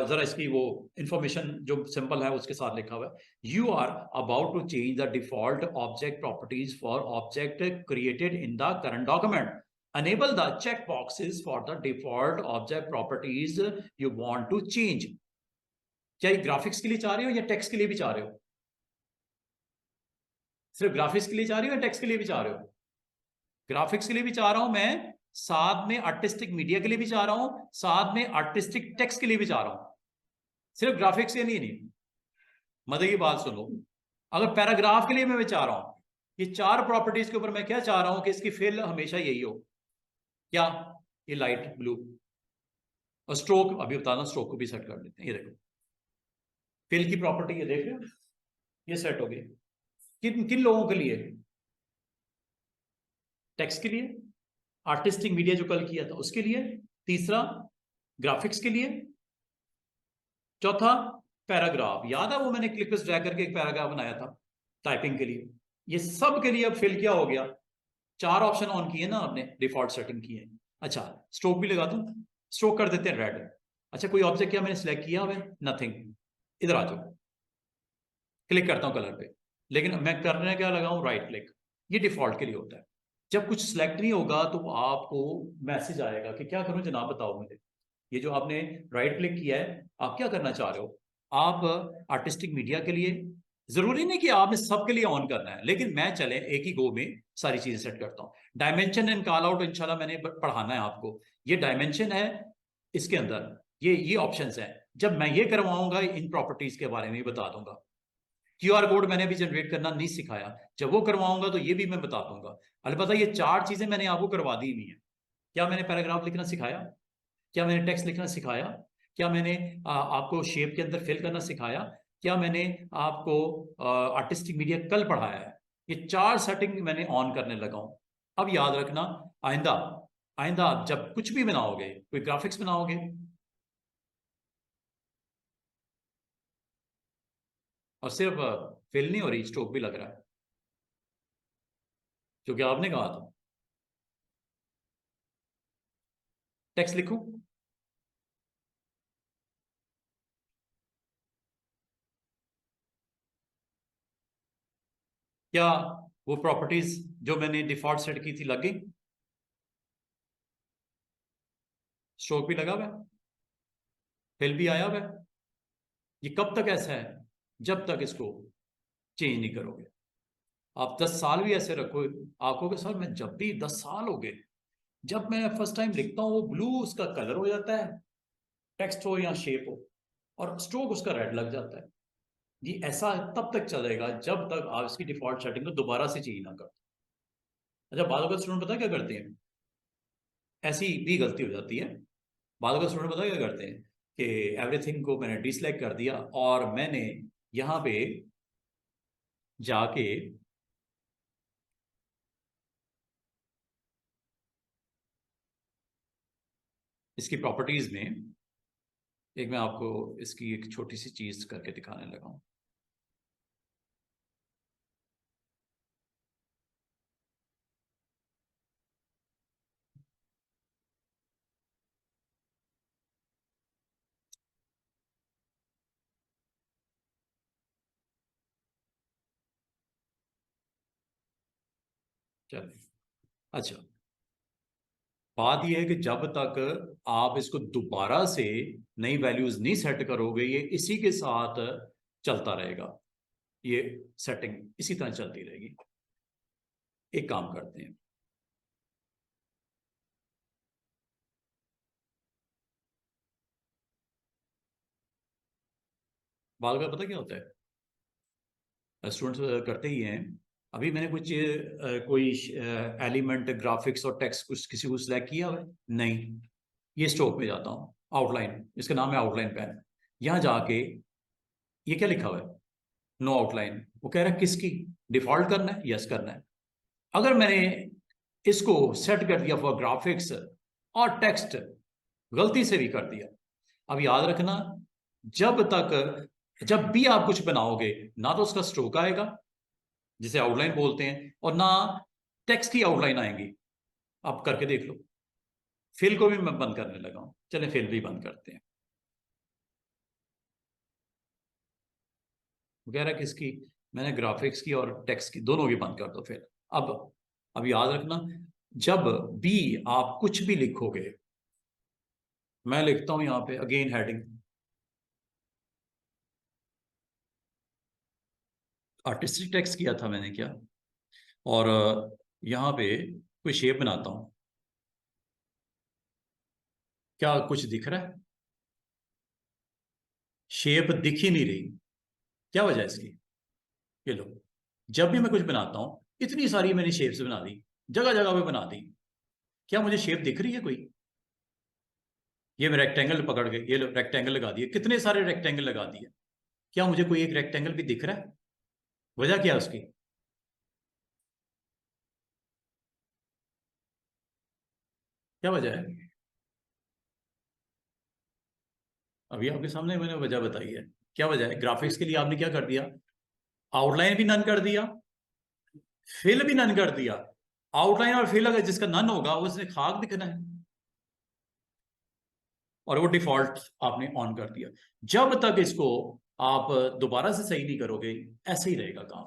जरा इसकी वो इंफॉर्मेशन जो सिंपल है उसके साथ लिखा हुआ है, you are about to change the default object properties for object created in the current document, enable the check boxes for the default object properties you want to change। क्या ये graphics के लिए चाह रहे हो या टेक्स्ट के लिए भी चाह रहे हो? सिर्फ ग्राफिक्स के लिए चाह रही हो या टेक्स्ट के लिए भी चाह रहे हो? ग्राफिक्स के लिए भी चाह रहा हूं मैं, साथ में आर्टिस्टिक मीडिया के लिए भी चाह रहा हूं, साथ में आर्टिस्टिक टेक्स्ट के लिए भी चाह रहा हूं। सिर्फ ग्राफिक्स के लिए नहीं। मजे की बात सुनो, अगर पैराग्राफ के लिए मैं चाह रहा हूं, ये 4 प्रॉपर्टीज के ऊपर मैं क्या चाह रहा हूं कि इसकी फिल हमेशा यही हो। क्या? ये लाइट ब्लू। और स्ट्रोक अभी बताना, स्ट्रोक को भी सेट कर देते हैं। ये देखो फिल की प्रॉपर्टी, ये देख रहे हो, ये सेट हो गई। किन किन लोगों के लिए? टेक्स्ट के लिए, आर्टिस्टिक मीडिया जो कल किया था उसके लिए, तीसरा ग्राफिक्स के लिए, चौथा पैराग्राफ। याद है वो मैंने क्लिपर्स ड्रैग करके एक पैराग्राफ बनाया था टाइपिंग के लिए। ये सब के लिए अब फिल क्या हो गया, 4 ऑप्शन ऑन किए ना आपने, डिफॉल्ट सेटिंग की है। अच्छा स्ट्रोक भी लगा दूं, स्ट्रोक कर देते हैं रेड। अच्छा कोई ऑब्जेक्ट क्या मैंने सिलेक्ट किया हुआ है? नथिंग। इधर आ जाओ, क्लिक करता हूं कलर पे, लेकिन मैं करने क्या लगाऊं, राइट क्लिक। ये डिफॉल्ट के लिए होता है। जब कुछ सिलेक्ट नहीं होगा तो आपको मैसेज आएगा कि क्या करूं जनाब बताओ मुझे। ये जो आपने राइट क्लिक किया है, आप क्या करना चाह रहे हो? आप आर्टिस्टिक मीडिया के लिए, जरूरी नहीं कि आपने सबके लिए ऑन करना है, लेकिन मैं चले एक ही गो में सारी चीजें सेट करता हूं। डायमेंशन एंड कॉल आउट इंशाल्लाह मैंने पढ़ाना है आपको। ये डायमेंशन है इसके अंदर, ये ऑप्शंस हैं। जब मैं ये करवाऊंगा इन प्रॉपर्टीज के बारे में भी बता दूंगा। क्यूआर कोड मैंने अभी जनरेट करना नहीं सिखाया, जब वो करवाऊंगा तो ये भी मैं बता दूंगा। अलबत्ता ये 4 चीजें मैंने आपको करवा दी हुई है। क्या मैंने पैराग्राफ लिखना सिखाया? क्या मैंने टेक्स्ट लिखना सिखाया? क्या मैंने आपको शेप के अंदर फिल करना सिखाया? क्या मैंने आपको आर्टिस्टिक मीडिया कल पढ़ाया है? ये 4 सेटिंग मैंने ऑन करने लगा हूं। अब याद रखना, आइंदा आइंदा आप जब कुछ भी बनाओगे, कोई ग्राफिक्स बनाओगे, और सिर्फ फिल नहीं हो रही, स्ट्रोक भी लग रहा है, जो कि आपने कहा था। टेक्स्ट लिखूं? क्या वो प्रॉपर्टीज जो मैंने डिफॉल्ट सेट की थी लग गई? स्ट्रोक भी लगा हुआ है, फिल भी आया हुआ है। ये कब तक ऐसा है? जब तक इसको चेंज नहीं करोगे। आप 10 साल भी ऐसे रखो, आप कहोगे सर मैं जब भी 10 साल हो गए, जब मैं फर्स्ट टाइम लिखता हूँ वो ब्लू उसका कलर हो जाता है, टेक्स्ट हो या शेप हो, और स्ट्रोक उसका रेड लग जाता है। ये ऐसा तब तक चलेगा जब तक आप इसकी डिफॉल्ट सेटिंग को दोबारा से चेंज ना करो। अच्छा बाद में स्टूडेंट पता क्या करते हैं, ऐसी भी गलती हो जाती है। बाद में स्टूडेंट पता क्या करते हैं कि एवरीथिंग को मैंने डिसलाइक कर दिया और मैंने यहाँ पे जाके इसकी प्रॉपर्टीज में एक, मैं आपको इसकी एक छोटी सी चीज करके दिखाने लगा हूं। चलिए, अच्छा बात यह है कि जब तक आप इसको दोबारा से नई वैल्यूज नहीं सेट करोगे, ये इसी के साथ चलता रहेगा। ये सेटिंग इसी तरह चलती रहेगी। एक काम करते हैं, बाल का पता क्या होता है, स्टूडेंट्स करते ही हैं। अभी मैंने कुछ कोई एलिमेंट ग्राफिक्स और टेक्स्ट कुछ किसी को सिलेक्ट किया हुआ है? नहीं। ये स्ट्रोक में जाता हूँ, आउटलाइन, इसका नाम है आउटलाइन पैन। यहां जाके ये क्या लिखा हुआ है, नो आउटलाइन। वो कह रहा है किसकी, डिफॉल्ट करना है, यस करना है। अगर मैंने इसको सेट कर दिया फॉर ग्राफिक्स और टेक्स्ट, गलती से भी कर दिया, अब याद रखना, जब तक जब भी आप कुछ बनाओगे ना तो उसका स्ट्रोक आएगा जिसे आउटलाइन बोलते हैं, और ना टेक्स्ट की आउटलाइन आएंगी। आप करके देख लो। फिल को भी मैं बंद करने लगा हूं, चलें फिल भी बंद करते हैं। वगैरह किसकी, मैंने ग्राफिक्स की और टेक्स्ट की दोनों की बंद कर दो फिर। अब अब याद रखना, जब भी आप कुछ भी लिखोगे, मैं लिखता हूं यहां पे अगेन हेडिंग, आर्टिस्टिक टेक्स्ट किया था मैंने क्या, और यहाँ पे कोई शेप बनाता हूँ। क्या कुछ दिख रहा है? शेप दिख ही नहीं रही। क्या वजह है इसकी? ये लो, जब भी मैं कुछ बनाता हूँ इतनी सारी मैंने शेप्स बना दी, जगह जगह पे बना दी। क्या मुझे शेप दिख रही है कोई? ये मैं रेक्टेंगल पकड़ के, ये लो रेक्टेंगल लगा दिए, कितने सारे रेक्टेंगल लगा दिए। क्या मुझे कोई एक रेक्टेंगल भी दिख रहा है? वजह क्या है उसकी? क्या वजह है? अभी आपके सामने मैंने वजह बताई है। क्या वजह है? ग्राफिक्स के लिए आपने क्या कर दिया? आउटलाइन भी नन कर दिया, फिल भी नन कर दिया। आउटलाइन और फिल अगर जिसका नन होगा उसने खाक दिखना है, और वो डिफॉल्ट आपने ऑन कर दिया। जब तक इसको आप दोबारा से सही नहीं करोगे ऐसे ही रहेगा काम।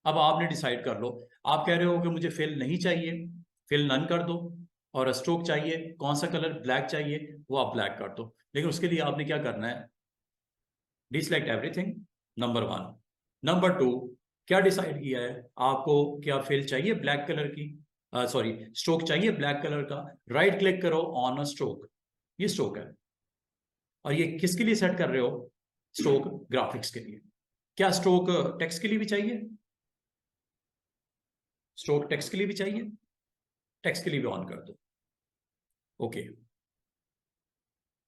अब आपने डिसाइड कर लो, आप कह रहे हो कि मुझे फिल नहीं चाहिए, फिल नन कर दो, और स्ट्रोक चाहिए, कौन सा कलर ब्लैक चाहिए वो आप ब्लैक कर दो। लेकिन उसके लिए आपने क्या करना है? Dislike everything, number 1। नंबर 2, क्या डिसाइड किया है आपको? क्या फिल चाहिए ब्लैक कलर की, सॉरी स्ट्रोक चाहिए ब्लैक कलर का? राइट क्लिक करो ऑन अ स्ट्रोक, ये स्ट्रोक है। और ये किसके लिए सेट कर रहे हो? स्ट्रोक ग्राफिक्स के लिए। क्या स्ट्रोक टेक्स्ट के लिए भी चाहिए? स्ट्रोक टेक्स्ट के लिए भी चाहिए, टेक्स्ट के लिए भी ऑन कर दो। ओके,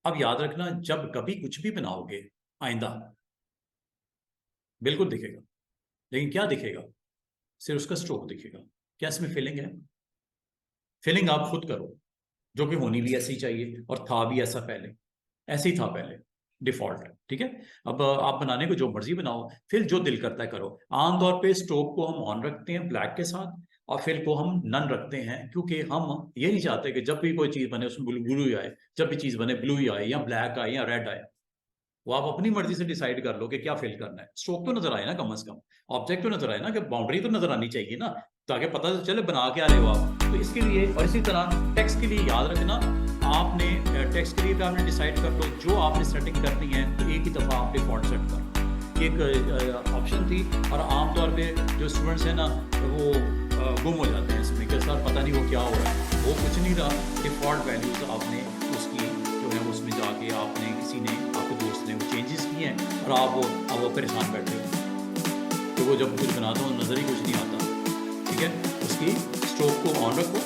अब याद रखना, जब कभी कुछ भी बनाओगे आइंदा बिल्कुल दिखेगा, लेकिन क्या दिखेगा? सिर्फ उसका स्ट्रोक दिखेगा। क्या इसमें फिलिंग है? फिलिंग आप खुद करो, जो कि होनी भी ऐसी चाहिए, और था भी ऐसा पहले, ऐसे ही था पहले डिफॉल्ट। ठीक है, अब आप बनाने को जो मर्जी बनाओ, फिर जो दिल करता है करो। आमतौर पे स्ट्रोक को हम ऑन रखते हैं ब्लैक के साथ, और फिल को हम नन रखते हैं, क्योंकि हम ये नहीं चाहते कि जब भी कोई चीज बने उसमें ब्लू ही आए, जब भी चीज बने ब्लू ही आए, या ब्लैक आए, या रेड आए। वो आप अपनी मर्जी से डिसाइड कर लो कि क्या फिल करना है। स्ट्रोक तो नजर आए ना, कम से कम ऑब्जेक्ट तो नजर आए ना, कि बाउंड्री तो नजर आनी चाहिए ना, ताकि पता तो चले बना क्या रहे हो आप। तो इसके लिए, और इसी तरह टेक्स्ट के लिए याद रखना, आपने टेक्स्ट के लिए भी आपने डिसाइड कर लो, जो आपने सेटिंग करनी है तो एक ही दफ़ा आपने फॉन्ट सेट कर। एक ऑप्शन थी, और आमतौर पे जो स्टूडेंट्स हैं ना वो गुम हो जाते हैं इसमें, कि सर पता नहीं वो क्या हो रहा है। वो कुछ नहीं रहा, डिफॉल्ट वैल्यूज आपने उसकी जो है उसमें जाके आपने किसी ने, आपके दोस्त ने वो चेंजेस किए हैं, और आप वो परेशान बैठे हो। तो वो जब कुछ बनाता हूँ नज़र ही कुछ नहीं आता। ठीक है, उसकी स्ट्रोक को ऑन रखो,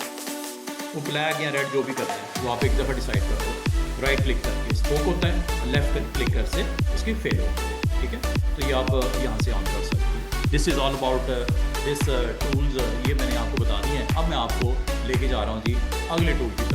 वो ब्लैक या रेड जो भी करना है वो आप एक दफ़ा डिसाइड कर दो। राइट क्लिक करके स्ट्रोक होता है, लेफ्ट क्लिक कर से उसकी फेल होती है। ठीक है, तो ये आप यहाँ से ऑन कर सकते हैं। This is all about this tools, ये मैंने आपको बता दिए हैं। अब मैं आपको लेके जा रहा हूँ जी अगले टूल की तरफ।